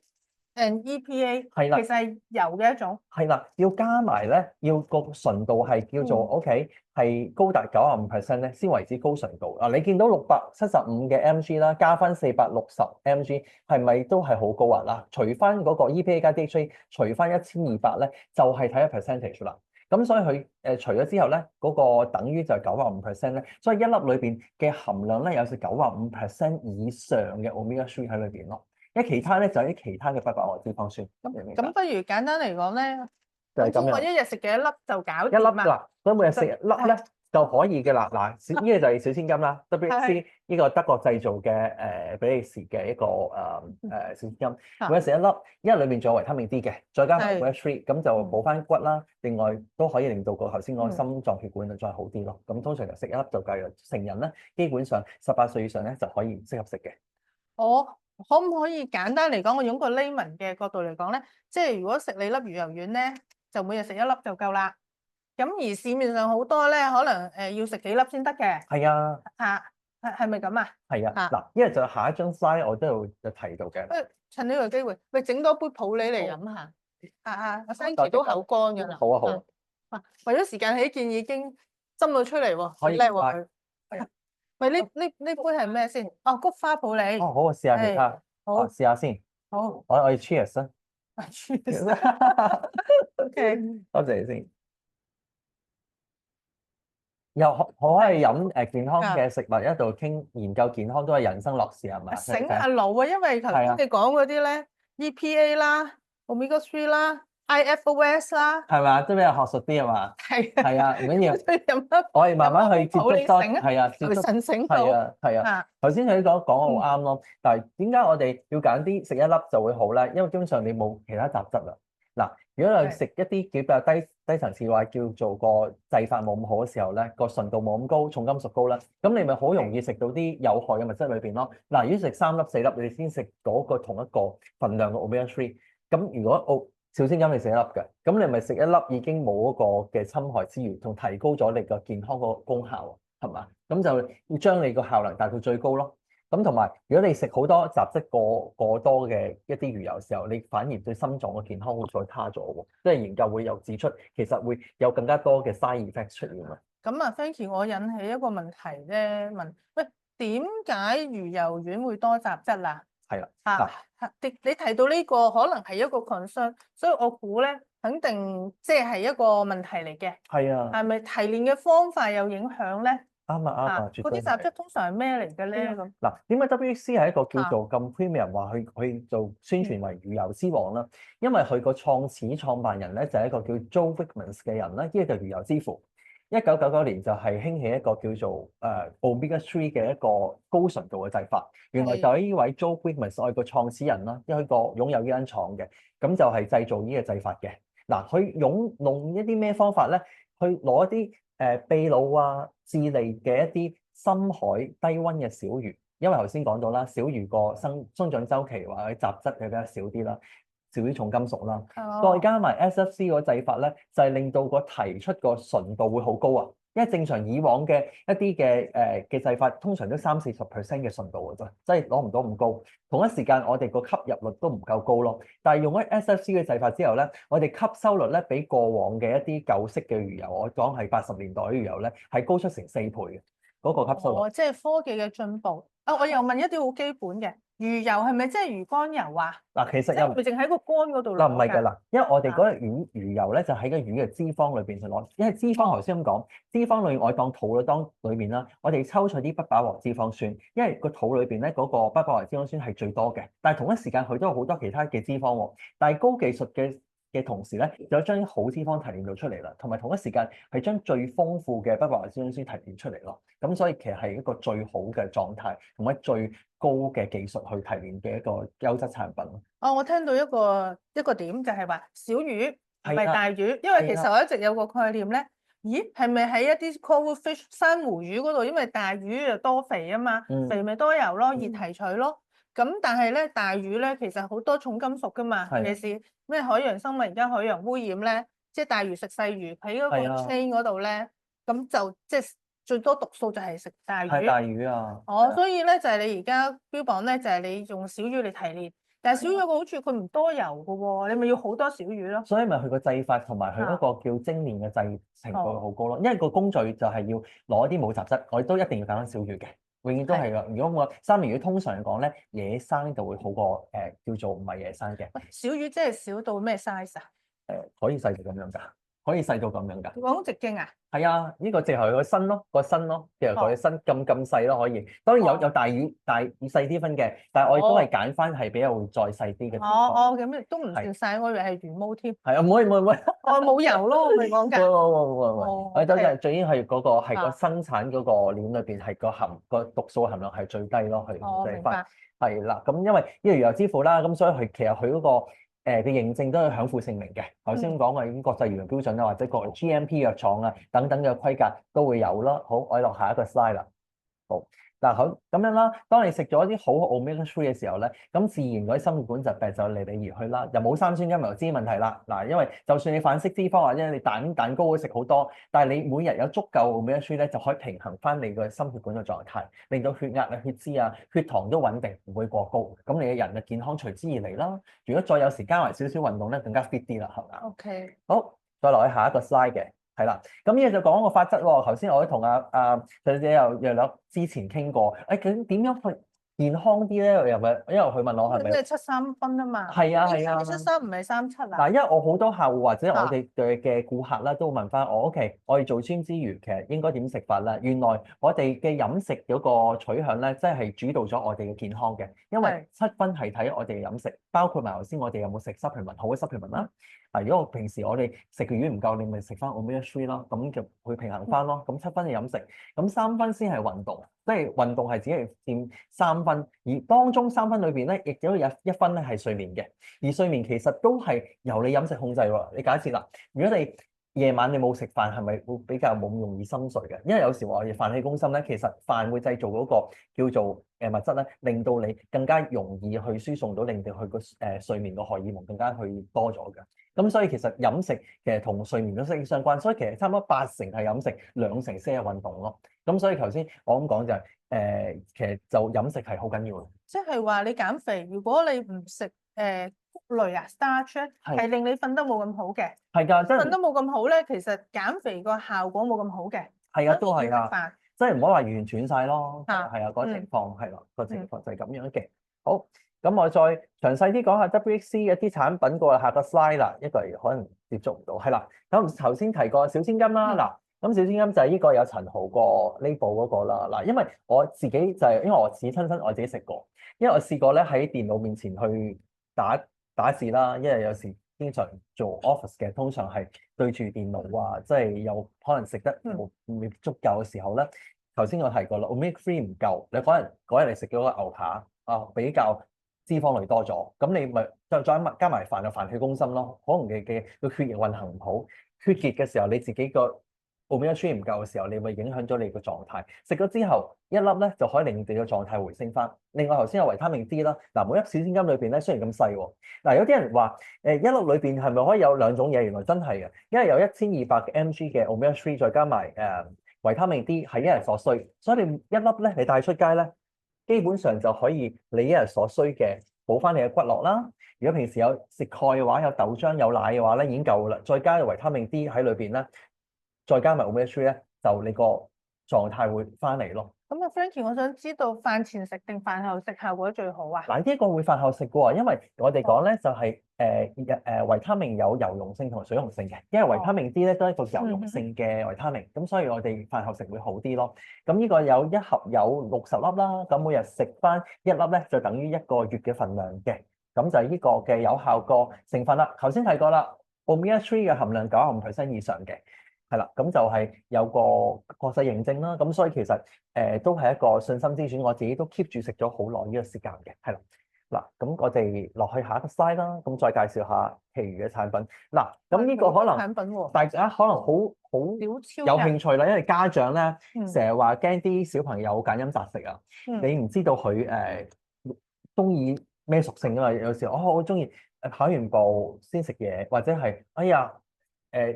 and EPA 係啦其實係油嘅一種。係啦，要加埋咧，要個純度係叫做 OK，係高達95%咧，先為之高純度。你見到675嘅 mg 啦，加翻460 mg，係咪都係好高啊？嗱，除翻嗰個 EPA 加 DHA，除翻1200咧，就係睇個 percentage 啦。咁所以佢除咗之後咧，嗰個等於就係95%咧，所以一粒裏邊嘅含量咧有成95%以上嘅 omega 3喺裏邊咯。因為其他咧就係啲其他嘅不飽和脂肪酸。咁不如簡單嚟講咧，就係咁樣。我一日食幾多粒就搞一粒掂啊？嗱，所以每日食一粒咧就可以嘅啦。嗱，呢個就係小千金啦，WC 呢個德國製造嘅比利時嘅一個小千金，每日食一粒，因為裏面仲有維他命 D 嘅，再加埋 omega 3，咁就補翻骨啦。另外都可以令到個頭先講心臟血管就再好啲咯。咁通常就食一粒就夠啦。成人咧基本上18歲以上咧就可以適合食嘅。我可唔可以簡單嚟講，我用個 layman 嘅角度嚟講咧，即係如果食你粒魚油丸咧，就每日食一粒就夠啦。咁而市面上好多咧，可能要食幾粒先得嘅。係啊，係咪咁啊？係啊，嗱，因為就下一張 slide 我都有提到嘅。趁呢個機會，喂，整多杯普洱嚟飲下。阿 Sandy 都口乾㗎啦。好啊，好啊。為咗時間起見，已經斟到出嚟喎，可以叻喎佢。喂，呢杯係咩先？哦，菊花普洱。好啊，試下其他。好，試下先。好。我哋 cheers 啦。OK。多謝你先。又可以飲健康嘅食物，一度傾研究健康都係人生樂事係咪？醒下腦啊，因為頭先你講嗰啲咧 ，EPA 啦、Omega 3啦、IFOS 啦，係嘛，都比較學術啲係嘛？係啊，唔緊要。我哋慢慢去接觸多，係啊，接觸係啊。頭先佢講好啱咯，但係點解我哋要揀啲食一粒就會好咧？因為基本上你冇其他雜質啦。嗱，如果你食一啲比較低層次話叫做個製法冇咁好嘅時候咧，個純度冇咁高，重金屬高啦，咁你咪好容易食到啲有害嘅物質裏邊咯。嗱，如果食3粒4粒，你先食嗰個同一個份量嘅 omega 3，咁如果小千金你食一粒嘅，咁你咪食一粒已經冇嗰個嘅侵害之餘，同提高咗你個健康個功效，係嘛？咁就要將你個效能達到最高咯。咁同埋，如果你食好多雜質過多嘅一啲魚油嘅時候，你反而對心臟嘅健康會再差咗喎。即係研究會有指出，其實會有更加多嘅 side effects 出現啊。咁啊，Frankie，我引起一個問題咧，問喂，點解魚油丸會多雜質啊？係啦，你提到呢個可能係一個 concern，所以我估咧肯定即係一個問題嚟嘅。係啊。係咪提煉嘅方法有影響咧？啱啊，絕對。嗰啲雜質通常係咩嚟嘅咧？咁嗱，點解 WC 係一個叫做咁 premium 話去做宣傳為魚油之王啦？因為佢個創辦人咧就係一個叫 Joe Wicks 嘅人啦，呢個就魚油之父。1999年就係興起一個叫做omega 3嘅一個高純度嘅製法。原來就係呢位 Joe Wicks 我係個創始人啦，因為佢個擁有呢間廠嘅，咁就係製造呢個製法嘅。嗱，佢用一啲咩方法咧？去攞一啲秘魯啊、智利嘅一啲深海低溫嘅小魚，因為頭先講到啦，小魚個生長週期或者雜質比較少啲啦，少啲重金屬啦，再加埋 SFC 個製法咧，就係令到個提出個純度會好高啊！因為正常以往嘅一啲嘅製法，通常都30-40% 嘅純度嘅啫，即係攞唔到咁高。同一時間，我哋個吸入率都唔夠高咯。但係用咗 SFC 嘅製法之後咧，我哋吸收率咧比過往嘅一啲舊式嘅魚油，我講係80年代嘅魚油咧，係高出成4倍嘅嗰個吸收率。即係科技嘅進步。我又問一啲好基本嘅。魚油係咪即係魚肝油啊？嗱，其實又唔係淨喺個肝嗰度嗱，唔係㗎啦，因為我哋嗰個魚油咧就喺個魚嘅脂肪裏邊去攞，因為脂肪頭先咁講，脂肪裏我當肚裏面啦，我哋抽取啲不飽和脂肪酸，因為個肚裏邊咧嗰個不飽和脂肪酸係最多嘅，但係同一時間佢都有好多其他嘅脂肪喎，但係高技術嘅同時咧，就將好脂肪提煉到出嚟啦，同埋同一時間係將最豐富嘅不飽和脂肪酸提煉出嚟咯。咁所以其實係一個最好嘅狀態，同埋最高嘅技術去提煉嘅一個優質產品。我聽到一個點就係話小魚唔係大魚，因為其實我一直有個概念咧，咦係咪喺一啲 coral fish 珊瑚魚嗰度？因為大魚就多肥啊嘛，肥咪多油咯，易提取咯。咁但係咧大魚咧其實好多重金屬噶嘛，尤其是咩海洋生物而家海洋污染咧，即係大魚食細魚喺嗰個 chain 嗰度咧，咁就即係最多毒素就係食大魚。係大魚啊！所以咧就係你而家標榜咧就係你用小魚嚟提煉，但係小魚個好處佢唔多油㗎喎，你咪要好多小魚咯。所以咪佢個製法同埋佢嗰個叫精煉嘅製程度好高咯。因為個工序就係要攞啲冇雜質，我哋都一定要揀翻小魚嘅，永遠都係㗎。如果我三文魚通常嚟講咧，野生就會好過叫做唔係野生嘅。小魚真係少到咩 size 啊？可以細到咁樣㗎，可以細到咁樣㗎。講直徑啊？係啊，呢個淨係個身咯，個身咯，其實佢身咁細咯，可以。當然有大魚細啲分嘅，但係我哋都係揀翻係比較再細啲嘅。咁都唔算細，我以為係魚毛添。係啊，唔會。我冇油咯，我咪講緊。我哋都係最緊係嗰個係個生產嗰個鏈裏邊係個毒素含量係最低咯，去明白。係啦，咁因為呢個魚油之父啦，咁所以佢其實佢嗰個嘅認證都係享負盛名嘅。頭先講過已經國際魚油標準啦，或者國內 GMP 藥廠啊等等嘅規格都會有啦。好，我哋落下一個 slide 啦。好。嗱，好咁樣啦。當你食咗啲好 omega 3嘅時候咧，咁自然嗰啲心血管疾病就離你而去啦。又冇三酸甘油脂問題啦。嗱，因為就算你反式脂肪或者你蛋糕會食好多，但係你每日有足夠 omega 3咧，就可以平衡翻你個心血管嘅狀態，令到血壓啊、血脂啊、血糖都穩定，唔會過高。咁你嘅人嘅健康隨之而嚟啦。如果再有時加埋少少運動咧，更加 fit 啲啦，係咪？OK。好，再落去下一個 slide 嘅。係啦，咁呢個就講個法則喎。頭先我都同小姐又約略之前傾過，究竟點樣去健康啲咧？因為佢問我係咪？即係7-3分啊嘛。係啊。7-3唔係37啊。嗱，因為我好多客戶或者我哋嘅顧客啦，都會問翻我，OK，我哋做 gym 之餘，其實應該點食法咧？原來我哋嘅飲食嗰個取向咧，真係主導咗我哋嘅健康嘅。因為7分係睇我哋嘅飲食，包括埋頭先我哋有冇食 supplement 好嘅 supplement 啦。如果平時我哋食嘅魚唔夠，你咪食翻 omega 3咯，咁就會平衡翻咯。咁7分嘅飲食，咁3分先係運動，即係運動係只係佔3分，而當中3分裏邊咧，亦都有1分咧係睡眠嘅。而睡眠其實都係由你飲食控制喎。你假設啦，如果你夜晚你冇食飯，係咪會比較冇咁容易心碎嘅？因為有時話飯氣攻心咧，其實飯會製造嗰個叫做物質咧，令到你更加容易去輸送到，令到佢個睡眠個荷爾蒙更加去多咗嘅。咁所以其實飲食其實同睡眠都息息相關，所以其實差唔多80%係飲食，2成先係運動咯。咁所以頭先我咁講就係其實就飲食係好緊要嘅。即係話你減肥，如果你唔食谷類啊 starch 咧，係令你瞓得冇咁好嘅。係㗎，即係瞓得冇咁好咧，其實減肥個效果冇咁好嘅。係啊，都係啊，即係唔好話完全晒咯。係啊，嗰個情況係咯，個情況就係咁樣嘅。好。咁我再詳細啲講下 WHC 嘅啲產品，過下個 slide 啦，一個可能接觸唔到，係啦。咁頭先提過小千金啦，嗱，咁小千金就係呢個有陳豪個 label 嗰個啦。嗱，因為我自己就係因為我自己親身我自己食過，因為我試過咧喺電腦面前去打字啦，因為有時經常做 office 嘅，通常係對住電腦啊，即係有可能食得未足夠嘅時候咧。頭先我提過啦，omega 3唔夠，你可能嗰日嚟食咗個牛扒啊，比較脂肪類多咗，咁你咪再加埋飯，就飯氣攻心咯。可能嘅個血液運行唔好，血結嘅時候，你自己個 omega 3唔夠嘅時候，你咪影響咗你個狀態。食咗之後一粒咧就可以令你個狀態回升翻。另外頭先有維他命 D 啦，嗱，每粒小千金裏邊咧雖然咁細喎，嗱，有啲人話一粒裏邊係咪可以有2種嘢？原來真係嘅，因為有1200 mg 嘅 omega 3再加埋維他命 D 係一日所需，所以你一粒咧你帶出街咧。基本上就可以你一日所需嘅補翻你嘅骨骼啦。如果平時有食鈣嘅話，有豆漿有奶嘅話咧，已經夠啦。再加維他命 D 喺裏邊咧，再加埋 omega 3咧，就你個狀態會翻嚟咯。咁啊 Frankie，我想知道飯前食定飯後食效果最好啊？嗱，呢個會飯後食嘅喎，因為我哋講咧就係維他命有油溶性同埋水溶性嘅，因為維他命 D 咧都係一個油溶性嘅維他命，咁所以我哋飯後食會好啲咯。咁呢個有一盒有60粒啦，咁每日食翻1粒咧就等於1個月嘅份量嘅，咁就係呢個嘅有效個成分啦。頭先提過啦 ，omega 3嘅含量95%以上嘅。係啦，咁就係有個國際認證啦，咁所以其實都係一個信心之選，我自己都 keep 住食咗好耐呢個時間嘅，係啦。嗱，咁我哋落去下一個 slide 啦，咁再介紹下其餘嘅產品。嗱，咁呢個可能大家可能好有興趣啦，因為家長咧成日話驚啲小朋友揀飲擇食啊，你唔知道佢中意咩屬性啊嘛，有時我中意考完步先食嘢，或者係哎呀〜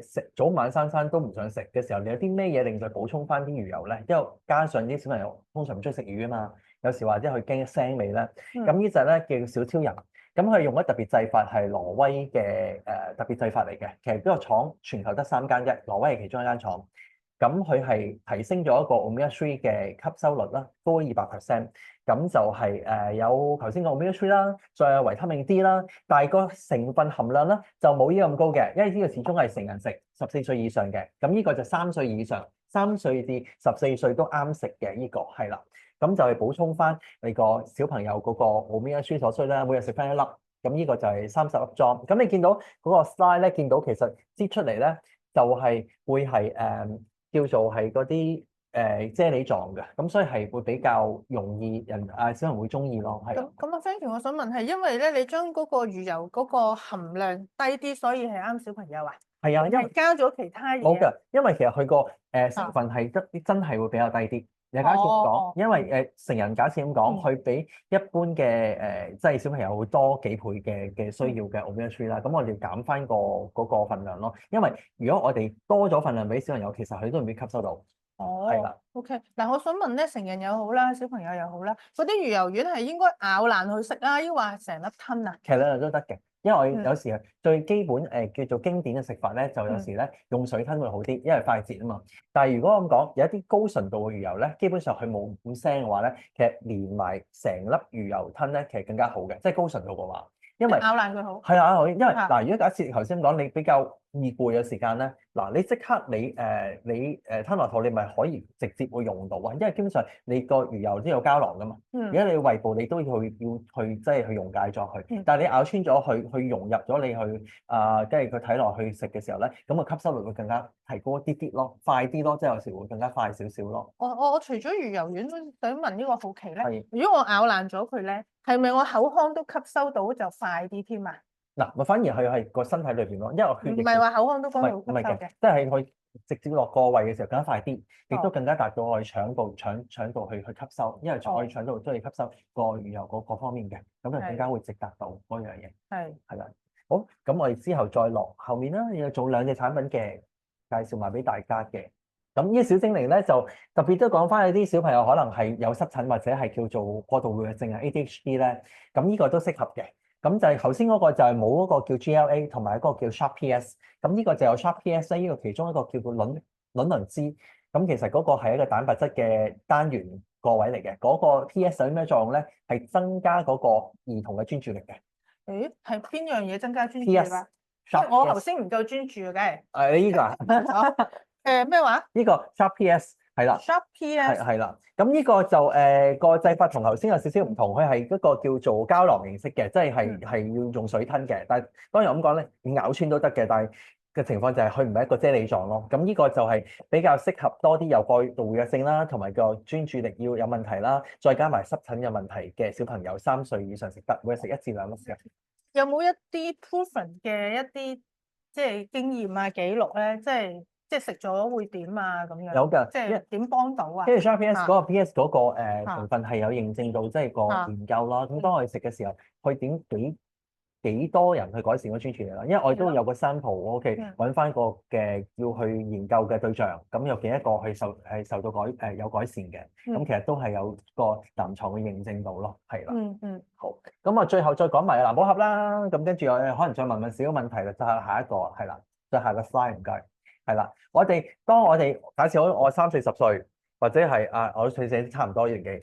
食早晚三餐都唔想食嘅時候，你有啲咩嘢令佢補充翻啲魚油咧？因為加上啲小朋友通常唔中意食魚啊嘛，有時或者佢驚腥味咧。咁呢隻咧叫小超人。咁佢用咗特別製法係挪威嘅特別製法嚟嘅。其實呢個廠全球得3間啫，挪威係其中一間廠。咁佢係提升咗一個 Omega-3 嘅吸收率啦，高咗200%。咁就係有頭先講 Omega-3 啦，再有維他命 D 啦，但係個成分含量咧就冇呢咁高嘅，因為呢個始終係成人食14歲以上嘅。咁呢個就3歲以上，3歲至14歲都啱食嘅呢個係啦。咁就係補充翻你個小朋友嗰個 Omega-3所需啦，每日食翻1粒。咁呢個就係30粒裝。咁你見到嗰個 slide 咧，見到其實擠出嚟咧就係會係叫做係嗰啲啫喱狀嘅，咁所以係會比較容易小朋友會中意咯，係。咁啊，Frankie，我想問係因為咧，你將嗰個魚油嗰個含量低啲，所以係啱小朋友啊？係啊，因為加咗其他嘢。冇嘅，因為其實佢個成分係真係會比較低啲。你假設咁講，因為成人假設咁講，佢比一般嘅即係小朋友會多幾倍嘅需要嘅 Omega-3 啦。咁我哋要減翻嗰個份量咯。因為如果我哋多咗份量俾小朋友，其實佢都未必吸收到。係啦。OK，嗱，我想問咧，成人又好啦，小朋友又好啦，嗰啲魚油丸係應該咬爛去食啊，抑或係成粒吞啊？其實兩樣都得嘅。因為我有時係最基本叫做經典嘅食法咧，就有時咧用水吞會好啲，因為快捷啊嘛。但係如果咁講，有一啲高純度嘅魚油咧，基本上佢冇咁腥嘅話咧，其實連埋成粒魚油吞咧，其實更加好嘅，即係高純度嘅話，因為咬爛佢好。係啊，因為嗱，如果假設頭先講你比較易攰嘅時間咧，嗱你即刻你吞落肚，你咪可以直接會用到啊，因為基本上你個魚油都有膠囊噶嘛。而家你胃部你都要去即係去溶解咗佢，但係你咬穿咗去融入咗你去跟住佢睇落去食嘅時候咧，咁個吸收率會更加提高一啲啲咯，快啲咯，即係有時會更加快少少咯。我除咗魚油丸，想問呢個好奇咧，係如果我咬爛咗佢咧，係咪我口腔都吸收到就快啲添啊？嗱，咪反而係個身體裏邊咯，因為血液唔係話口腔都幫到吸收嘅，即係佢直接落個胃嘅時候更加快啲，亦都更加達到我哋腸道去吸收，因為我哋腸道都係吸收個魚油嗰方面嘅，咁就更加會直達到嗰樣嘢。係啦，好，咁我哋之後再落後面啦，要做2隻產品嘅介紹埋俾大家嘅。咁呢啲小精靈咧就特別都講翻有啲小朋友可能係有濕疹或者係叫做過度活躍症啊 ADHD 咧，咁呢個都適合嘅。咁就係頭先嗰個就係冇嗰個叫 GLA 同埋一個叫 Sharp PS，咁呢個就有 Sharp PS 咧，呢個其中一個叫做卵磷脂，咁其實嗰個係一個蛋白質嘅單元個位嚟嘅，嗰個 PS 有啲咩作用咧？係增加嗰個兒童嘅專注力嘅。誒，係邊樣嘢增加專注力啊？我頭先唔夠專注嘅。你呢個啊？咩話？呢個 Sharp PS 係啦。Sharp PS 係啦。咁呢個就個製法同頭先有少少唔同，佢係一個叫做膠囊形式嘅，即係要用水吞嘅。但係當然咁講咧，你咬穿都得嘅，但係嘅情況就係佢唔係一個啫喱狀咯。咁呢個就係比較適合多啲有過度活躍性啦，同埋個專注力要有問題啦，再加埋濕疹有問題嘅小朋友3歲以上食得，每日食1至2粒嘅。有冇一啲 proven 嘅一啲即係經驗啊記錄咧？即係食咗會點啊咁樣？有㗎，即係點幫到啊？跟住 Sharp PS 嗰個 PS 嗰個成分係有認證到，即係個研究啦。咁當我哋食嘅時候，佢點幾多人去改善個專注力啦？因為我哋都有個 sample，OK，揾翻個嘅要去研究嘅對象，咁有幾多個係受到有改善嘅？咁其實都係有個臨床嘅認證到咯，係啦。好，咁啊最後再講埋藍寶盒啦。咁跟住我可能再問少少問題啦，就係下一個係啦，再下個 slide 唔該。係啦，當我哋假設我3、40歲，或者係我歲數差唔多年紀，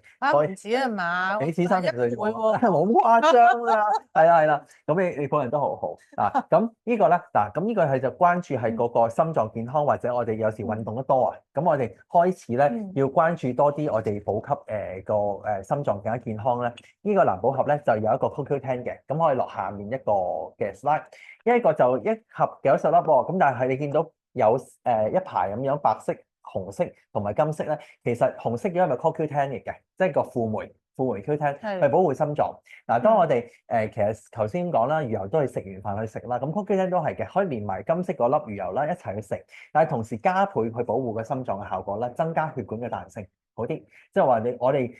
唔止啊嘛，你似30歲喎，冇咁誇張啦，係啦，咁你個人都好好嗱，咁呢個咧嗱，咁呢個係就關注係嗰個心臟健康，或者我哋有時運動得多啊，咁我哋開始咧要關注多啲我哋補給個心臟更加健康咧，呢個藍寶盒咧就有一個 CoQ10 嘅，咁可以落下面一個嘅 slide，一個就一盒90粒喎，咁但係你見到有一排咁樣白色、紅色同埋金色咧，其實紅色因為 CoQ10 嚟嘅，即係個輔酶 Q10 係保護心臟。嗱，當我哋其實頭先講啦，魚油都係食完飯去食啦，咁 CoQ10 都係嘅，可以連埋金色嗰粒魚油啦一齊去食，但係同時加倍去保護個心臟嘅效果啦，增加血管嘅彈性嗰啲，即係話我哋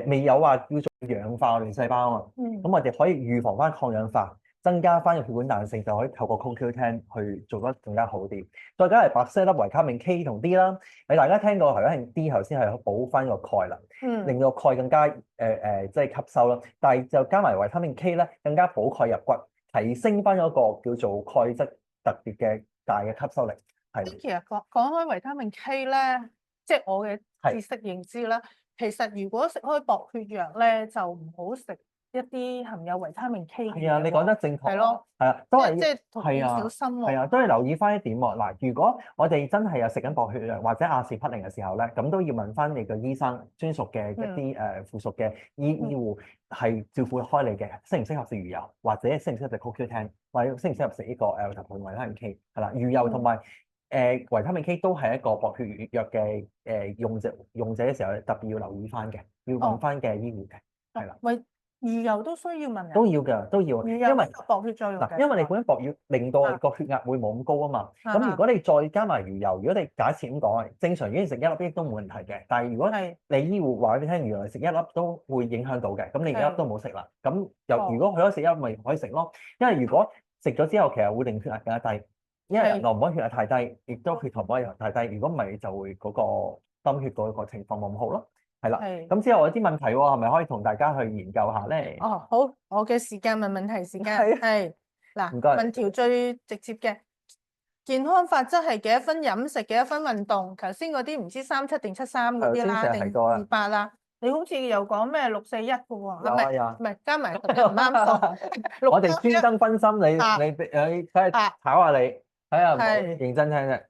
未有話叫做氧化我哋細胞啊嘛，咁我哋可以預防翻抗氧化。增加翻個血管彈性，就可以透過 CoQ10 去做得更加好啲。再加係白色粒維他命 K 同 D 啦，你大家聽過維他命 D 頭先係補翻個鈣啦，令到鈣更加即係吸收啦。但係就加埋維他命 K 咧，更加補鈣入骨，提升翻嗰個叫做鈣質特別嘅大嘅吸收力。係。其實講開維他命 K 咧，即係我嘅知識認知啦。其實如果食開薄血藥咧，就唔好食一啲含有維他命 K 嘅。係啊，你講得正確。係咯，係啊，都係即係要小心喎。係啊，都係留意翻一點喎。嗱，如果我哋真係有食緊薄血藥或者亞士匹靈嘅時候咧，咁都要問翻你個醫生專屬嘅一啲附屬嘅醫護係照顧開你嘅，適唔適合食魚油，或者適唔適合食 CoQ10，或者適唔適合食呢個 L 頭盤維他命 K 係啦，魚油同埋維他命 K 都係一個薄血藥嘅用者嘅時候特別要留意翻嘅，要問翻嘅醫護嘅係啦。喂，魚油都需要問啊？都要㗎，都要，因為薄血作用嗱，因為你本身薄血令到個血壓會冇咁高啊嘛。咁如果你再加埋魚油，如果你假設咁講，正常如果你食一粒都冇問題嘅。但係如果你醫護話俾你聽，原來食一粒都會影響到嘅，咁你一粒都冇食啦。咁如果佢可以食一粒，咪可以食咯。因為如果食咗之後，其實會令血壓更加低。因為人唔可以血壓太低，亦都血糖唔可以太低。如果唔係，就會嗰個心血嗰個情況冇咁好咯。係啦，咁之後有啲問題喎，係咪可以同大家去研究下咧？哦，好，我嘅時間問問題時間係嗱，唔該。問條最直接嘅健康法則係幾多分飲食，幾多分運動？頭先嗰啲唔知37定73嗰啲啦，定28啦？你好似又講咩641嘅喎？唔係加埋唔啱數。我哋專登分心你睇下考下你，睇下唔好認真聽啫。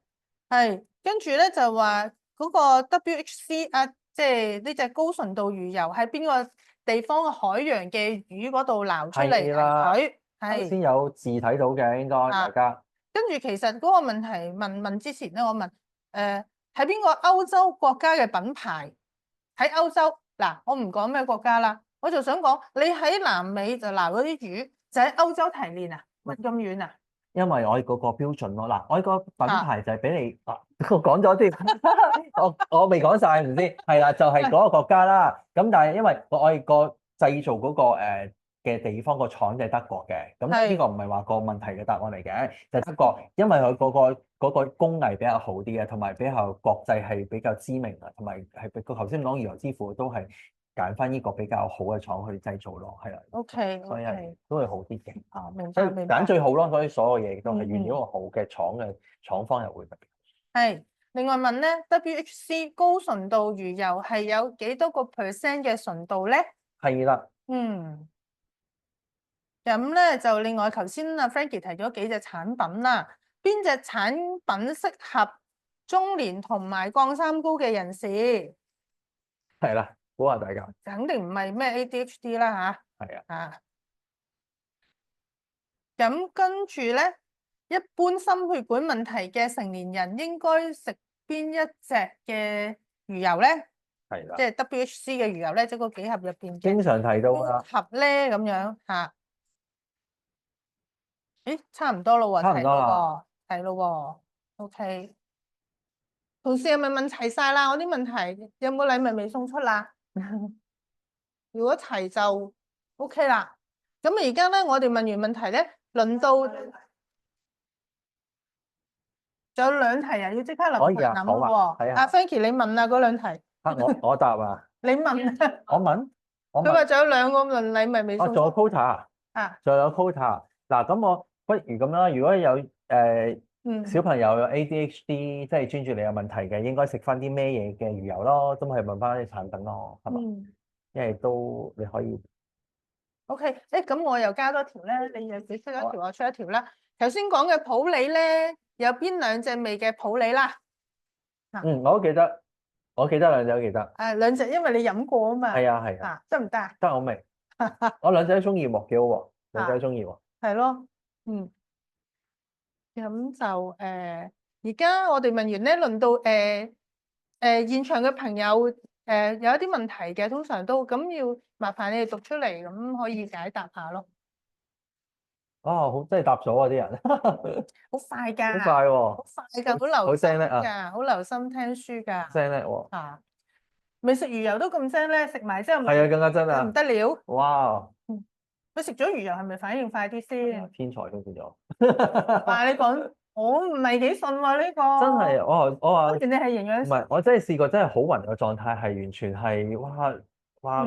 係，跟住咧就話嗰個 WHC 啊。即係呢隻高純度魚油喺邊個地方嘅海洋嘅魚嗰度撈出嚟提取，係先有字睇到嘅，應該大家。跟住其實嗰個問題問之前咧，我問喺邊個歐洲國家嘅品牌？喺歐洲嗱，我唔講咩國家啦，我就想講你喺南美就撈嗰啲魚，就喺歐洲提煉啊，問咁遠啊？因為我哋嗰個標準咯，嗱，我哋個品牌就係俾你，我講咗啲，我未講晒，唔知係啦，就係嗰個國家啦。咁但係因為我哋個製造嗰個嘅地方個廠就係德國嘅，咁呢個唔係話個問題嘅答案嚟嘅，就係德國，因為佢嗰個工藝比較好啲嘅，同埋比較國際係比較知名啊，同埋係個頭先講魚油之父都係揀翻呢個比較好嘅廠去製造咯，係啦。OK，所以係都係好啲嘅。啊，明白明白。揀最好咯，所以所有嘢都係選咗個好嘅廠方又會特別。係。另外問咧 ，WHC 高純度魚油係有幾多個 percent 嘅純度咧？係啦。咁咧就另外頭先阿 Frankie 提咗幾隻產品啦，邊隻產品適合中年同埋降三高嘅人士？係啦，估下大家。肯定唔係咩 ADHD 啦吓。係啊。咁跟住咧，一般心血管問題嘅成年人應該食邊一隻嘅魚油咧？係啦。即係 WHC 嘅魚油咧，即係嗰幾盒入邊經常提到啦。盒咧咁樣吓。咦，差唔多咯喎，差唔多啦，係咯喎 ，OK。同事係咪問齊晒啦？我啲問題有冇禮物未送出啦？如果齊就 OK 啦。咁而家咧，我哋問完問題咧，輪到仲有2題啊，要即刻諗咯喎。阿 Frankie 你問啊嗰2題。我答啊。你問啊。我問。佢話仲有2個問禮物未送出。仲有 quota。仲有 quota。嗱，咁我不如咁啦，如果有小朋友有 ADHD，即係專注力有問題嘅，應該食翻啲咩嘢嘅魚油咯，都係問翻啲產品咯，係嘛？因為都你可以。OK，咁我又加多條咧，你又出一條，我出一條啦。頭先講嘅普洱咧，有邊2隻味嘅普洱啦？我都記得，我記得2隻都記得。2隻，因為你飲過啊嘛。係啊。得唔得啊？得我明。我2隻都中意喎，幾好喎，2隻都中意喎。係咯，咁就而家我哋問完咧，輪到現場嘅朋友有一啲問題嘅，通常都咁要麻煩你哋讀出嚟，咁可以解答下咯。好，真係答咗啊啲人。好快㗎。好快喎。好快㗎，好留心㗎，好聲叻啊。好留心聽書㗎。聲叻喎。未食魚油都咁聲咧，食埋之後係啊，更加真啊。唔得了。哇。你食咗魚油係咪反應快啲先？天才都叫做。但係你講，我唔係幾信喎呢個。真係，我話你係營養師。唔係，我真係試過，真係好暈嘅狀態，係完全係哇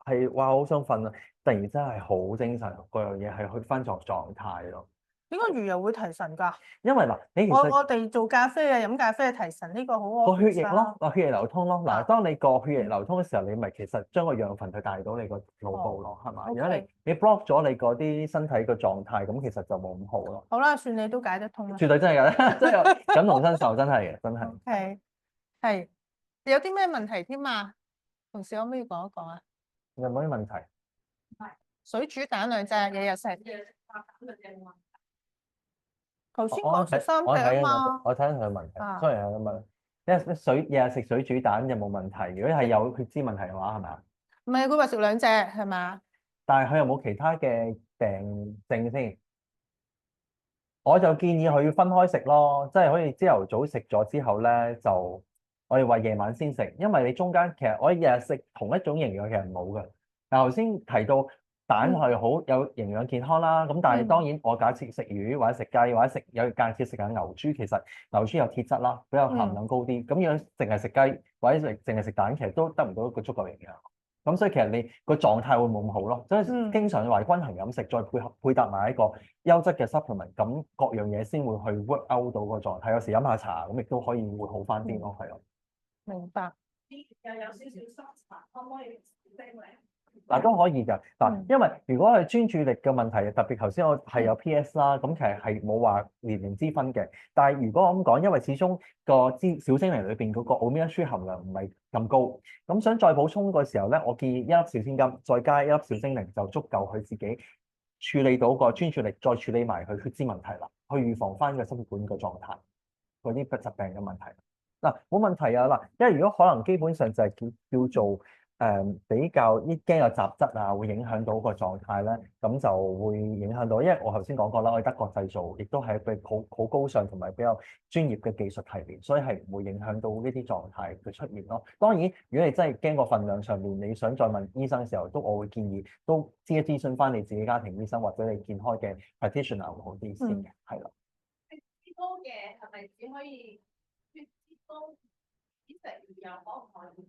係哇好想瞓啊！突然真係好精神，嗰樣嘢係去翻狀態咯。點解魚油會提神㗎？因為嗱，你其實我哋做咖啡啊，飲咖啡提神呢個好個血液咯，個血液流通咯。嗱，當你個血液流通嘅時候，你咪其實將個養分去帶到你個腦部咯，係嘛？如果你 block 咗你嗰啲身體個狀態，咁其實就冇咁好咯。好啦，算你都解得通啦。絕對真係㗎，真係感同身受，真係嘅，真係。係有啲咩問題添啊？同事可唔可以講一講啊？有冇啲問題？水煮蛋2隻，日日食。頭先講食3隻啊嘛。我睇緊佢問題，雖然係咁問，因為日日食水煮蛋有冇問題？如果係有血脂問題嘅話，係咪啊？唔係，佢話食2隻係嘛？但係佢有冇其他嘅病症先？我就建議佢分開食咯，即係可以朝頭早食咗之後咧，就我哋話夜晚先食，因為你中間其實我日日食同一種營養其實冇嘅。但頭先提到蛋係好有營養健康啦，咁但係當然我假設食魚或者食雞或者有間接食緊牛豬，其實牛豬有鐵質啦，比較含量高啲。咁樣淨係食雞或者淨係食蛋，其實都得唔到一個足夠營養。咁所以其實你個狀態會冇咁好咯，所以經常話均衡飲食，再配搭埋一個優質嘅 supplement，咁各樣嘢先會去 work out 到個狀態。有時飲下茶咁亦都可以會好翻啲咯，係咯。明白。又有少少濕茶，可唔可以冰咧？嗱都可以㗎，嗱，因為如果係專注力嘅問題，特別頭先我係有 PS 啦，咁其實係冇話年齡之分嘅。但係如果我咁講，因為始終個小精靈裏邊嗰個 omega 3含量唔係咁高，咁想再補充嘅時候咧，我建議1粒小千金，再加1粒小精靈就足夠佢自己處理到個專注力，再處理埋佢血脂問題啦，去預防翻個心血管嘅狀態，嗰啲疾病嘅問題。嗱冇問題啊，嗱，因為如果可能基本上就係叫做。比較啲驚有雜質啊，會影響到個狀態咧，咁就會影響到。因為我頭先講過啦，我哋德國製造，亦都係一個好高尚同埋比較專業嘅技術提煉，所以係唔會影響到呢啲狀態嘅出現咯。當然，如果你真係驚個份量上面，你想再問醫生嘅時候，我會建議都諮詢翻你自己家庭醫生或者你健康嘅 practitioner 會好啲先嘅，係啦。血脂高嘅係咪只可以血脂高只食魚油可唔可以？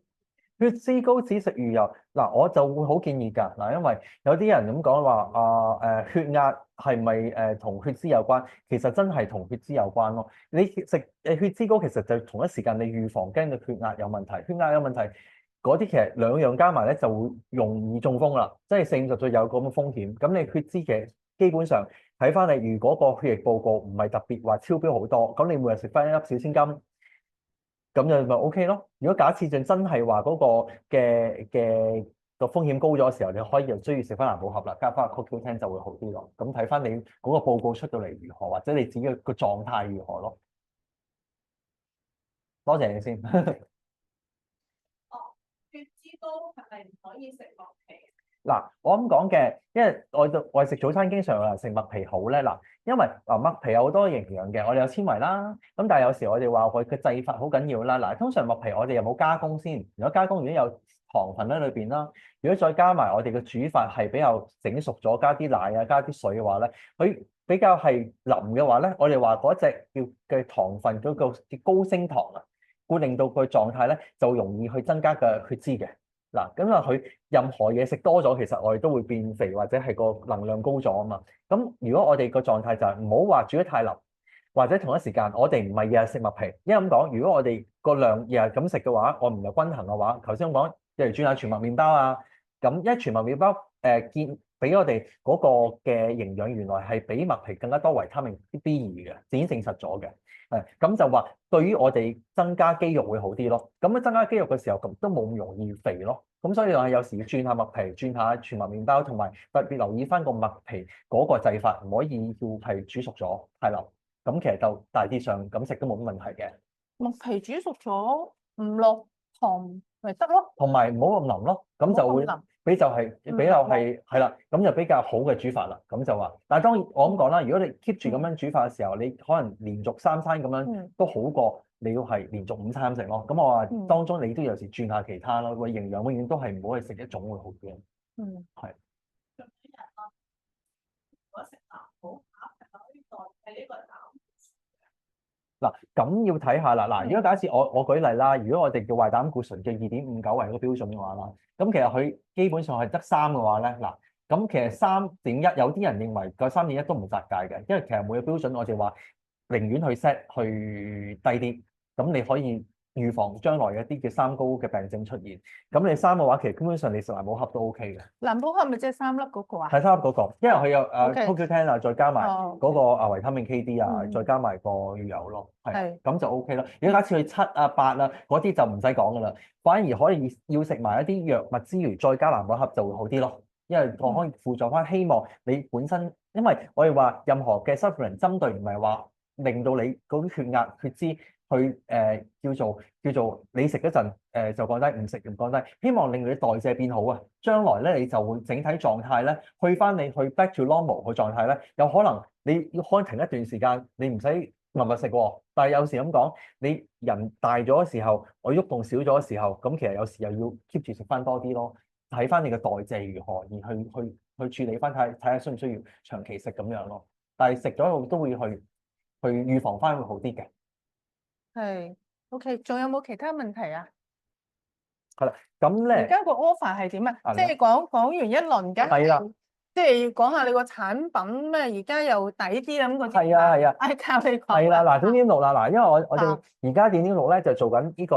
血脂高只食魚油，嗱我就會好建議㗎，嗱因為有啲人咁講話血壓係咪同血脂有關？其實真係同血脂有關咯。你食血脂高，其實就同一時間你預防驚嘅血壓有問題，血壓有問題嗰啲其實兩樣加埋咧就會容易中風啦，即係40歲有咁嘅風險。咁你血脂嘅基本上睇翻你，如果個血液報告唔係特別話超標好多，咁你每日食翻1粒小千金。咁就咪 OK 咯。如果假設真係話嗰個嘅個風險高咗嘅時候，你可以又需要食翻藍寶盒啦，加翻個 CoQ10 就會好啲咯。咁睇翻你嗰個報告出到嚟如何，或者你自己個狀態如何咯。多謝你先。血脂高係咪唔可以食麥皮？嗱，我咁講嘅，因為我哋食早餐經常有人食麥皮好咧。嗱，因為麥皮有好多營養嘅，我哋有纖維啦。咁但係有時我哋話佢嘅製法好緊要啦。嗱，通常麥皮我哋有冇加工先？如果加工如果有糖分喺裏邊啦，如果再加埋我哋嘅煮法係比較整熟咗，加啲奶啊，加啲水嘅話咧，佢比較係腍嘅話咧，我哋話嗰隻叫嘅糖分嗰個叫高升糖啊，會令到佢狀態咧就容易去增加嘅血脂嘅。嗱，咁啊，佢任何嘢食多咗，其實我哋都會變肥或者係個能量高咗啊嘛。咁如果我哋個狀態就係唔好話煮得太腍，或者同一時間我哋唔係日日食麥皮，因為咁講，如果我哋個量日日咁食嘅話，我唔係均衡嘅話，頭先我講例如轉下全麥麵包啊，咁一全麥麵包見俾我哋嗰個嘅營養原來係比麥皮更加多維他命 B2嘅，已經證實咗嘅。咁就話對於我哋增加肌肉會好啲咯。咁樣增加肌肉嘅時候，咁都冇咁容易肥咯。咁所以話有時要轉下麥皮，轉下全麥麵包，同埋特別留意翻個麥皮嗰個製法，唔可以要係煮熟咗太腍。咁其實就大致上咁食都冇乜問題嘅。麥皮煮熟咗唔落糖咪得咯，同埋唔好咁腍咯，咁就會比較係啦，咁就比較好嘅煮法啦。咁就話，但係當然我咁講啦，如果你 keep 住咁樣煮法嘅時候，你可能連續3餐咁樣都好過你要係連續5餐食咯。咁我話當中你都有時轉下其他咯，個營養永遠都係唔好去食一種會好啲。嗯，係。嗱，咁要睇下啦。嗱，如果假設我舉例啦，如果我哋叫壞膽固醇嘅2.59為個標準嘅話啦，咁其實佢基本上係得3嘅話咧，嗱，咁其實3.1有啲人認為個3.1都唔窄界嘅，因為其實每個標準我哋話寧願去 set 去低啲，咁你可以預防將來一啲嘅三高嘅病症出現。咁你3嘅話，其實基本上你食藍寶盒都 OK 嘅。藍寶盒咪即係3粒嗰個啊？係3粒嗰個，因為佢有CoQ10啊，再加埋哦嗰個維他命 KD 啊，再加埋個魚油咯，係咁就 OK 啦。如果假設佢7啊、8啊嗰啲就唔使講噶啦，反而可以要食埋一啲藥物之餘，再加藍寶盒就會好啲咯。因為我可以輔助翻，希望你本身，因為我哋話任何嘅 supplement 針對唔係話令到你嗰啲血壓、血脂去叫做你食嗰陣就降低，唔食唔降低，希望令你代謝變好啊！將來咧你就會整體狀態咧去翻你去 back to normal 嘅狀態咧，有可能你要開停一段時間，你唔使密密食喎。但係有時咁講，你人大咗嘅時候，我喐動少咗嘅時候，咁其實有時又要 keep 住食翻多啲咯，睇翻你嘅代謝如何，而去處理翻睇下需唔需要長期食咁樣咯。但係食咗都會去預防翻會好啲嘅。係 OK， 仲有冇其他問題啊？係啦，咁咧而家個 offer 係點啊？係啦即係講完一輪，梗係啦，即係要講下你個產品咩？而家又抵啲咁嗰啲。係啊係啊，唉，靠你講。係啦，嗱，0.6啦，嗱，因為我哋啊而家0.6咧就做緊呢個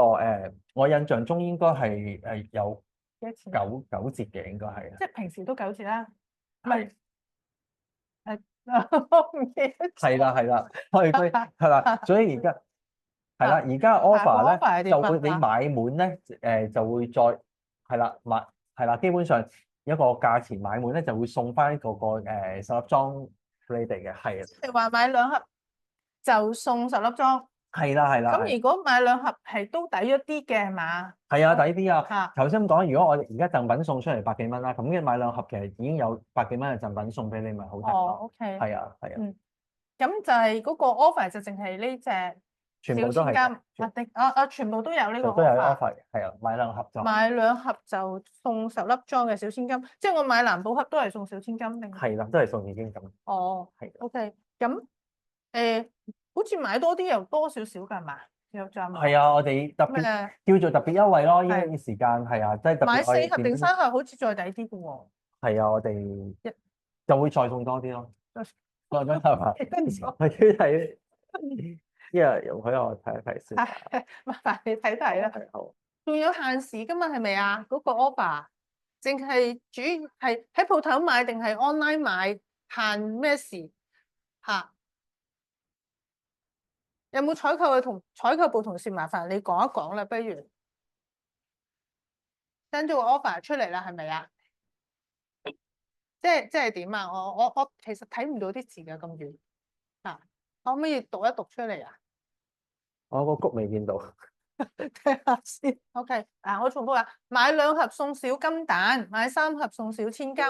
我印象中應該係有幾多錢？九折嘅，應該係。即係平時都9折啦。唔係係，我唔記得咗。係啦，係啦，所以而家係啦，而家 offer offer 係咧點啊就會你買滿咧就會再係啦係啦，基本上一個價錢買滿咧就會送翻個10粒裝俾你哋嘅，係啊。即係話買2盒就送10粒裝。係啦。咁如果買2盒係都抵咗啲嘅係嘛？係啊，抵啲啊！嚇頭先咁講，如果我哋而家贈品送出嚟百幾蚊啦，咁嘅買2盒其實已經有百幾蚊嘅贈品送俾你，咪好抵咯。哦，OK。係啊。咁就係嗰個 offer 就淨係呢隻全部都係小千金，全部都有呢個都有 offer。 offer 嘅，係啊，買2盒就買2盒就送10粒裝嘅小千金，即係我買藍寶盒都係送小千金定？係啦，都係送已經咁。哦，係。 OK。咁好似買多啲又多少少㗎係嘛？有賺冇？係啊，我哋特別叫做特別優惠咯，呢段時間係啊，即係特別買我哋4盒定3盒好似再抵啲嘅喎。係啊，我哋就會再送多啲咯。多咗係嘛？跟住我要睇，因為容許我睇一睇先。麻煩你睇睇啦。好。仲有限時㗎嘛？係咪啊？嗰個 offer 淨係主要係喺鋪頭買定係 online 買？限咩時嚇？有冇採購部同事麻煩你講一講啦？不如 send 咗個 offer 出嚟啦，係咪啊？即係點啊？我其實睇唔到啲字㗎咁遠啊，可唔可以讀一讀出嚟啊？我個谷未見到。睇下先。OK，我重複下，買2盒送小金蛋，買3盒送小千金。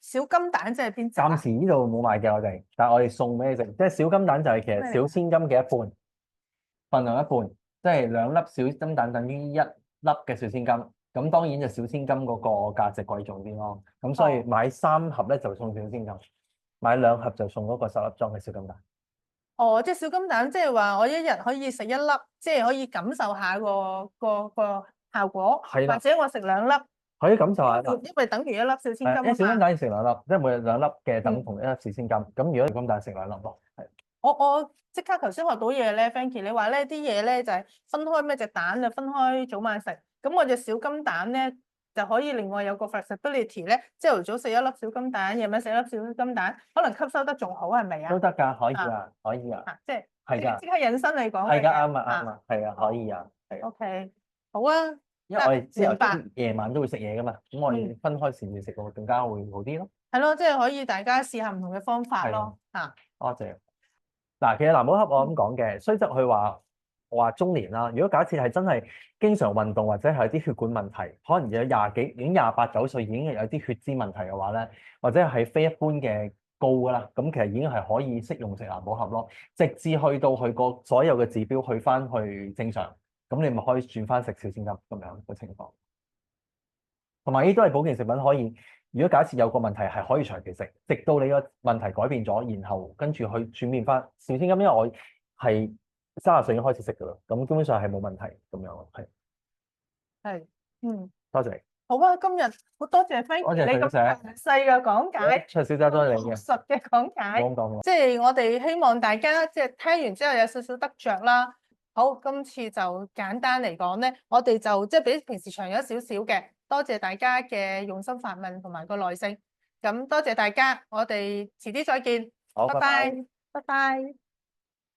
小金蛋即係邊隻啊？暫時呢度冇賣嘅我哋，但係我哋送俾你食，即係小金蛋就係其實小千金嘅一半，份量一半，即係2粒小金蛋等於1粒嘅小千金。咁當然就小千金嗰個價值貴重啲咯。咁所以買3盒咧就送小千金，買2盒就送嗰個10粒裝嘅小金蛋。哦，即係小金蛋，即係話我一日可以食1粒，即係可以感受下個效果。係啦。或者我食2粒。可以感受下。因為等於1粒小千金啊嘛。一小金蛋要食2粒，即係每日2粒嘅等同1粒小千金。咁如果小金蛋食2粒咯，係。我即刻頭先學到嘢咧 ，Frankie， 你話咧啲嘢咧就係分開咩隻蛋就分開早晚食，咁我隻小金蛋咧就可以另外有個 flexibility 咧，朝頭早食1粒小金蛋，夜晚食1粒小金蛋，可能吸收得仲好，係咪啊？都得㗎，可以啊，可以啊。即係係㗎。即刻引申你講。係㗎，啱啊，係啊，可以啊，係。OK，好啊。因為我哋之後明白夜晚都會食嘢㗎嘛，咁我哋分開時段食會更加會好啲咯。係咯，即係可以大家試下唔同嘅方法咯。多謝。嗱，其實藍寶盒我咁講嘅，雖則佢話中年啦，如果假設係真係經常運動或者係有啲血管問題，可能有已經28、9歲已經有啲血脂問題嘅話咧，或者係非一般嘅高㗎啦，咁其實已經係可以適用食藍寶盒咯，直至去到佢個所有嘅指標去翻去正常，咁你咪可以轉翻食小千金咁樣嘅情況。同埋呢都係保健食品，可以如果假設有個問題係可以長期食，直到你個問題改變咗，然後跟住去轉變翻小千金，因為我係30歲已經開始食㗎啦，咁基本上係冇問題咁樣咯，係。係，嗯，多謝你。好啊，今日好多謝 Frankie 多謝你咁徐小姐詳細嘅講解，卓小姐多謝你嘅，學術嘅講解，冇咁講喎。即係我哋希望大家即係聽完之後有少少得着啦。好，今次就簡單嚟講咧，我哋就即係比平時長咗少少嘅，多謝大家嘅用心發問同埋個耐性。咁多謝大家，我哋遲啲再見，好，拜拜，拜拜。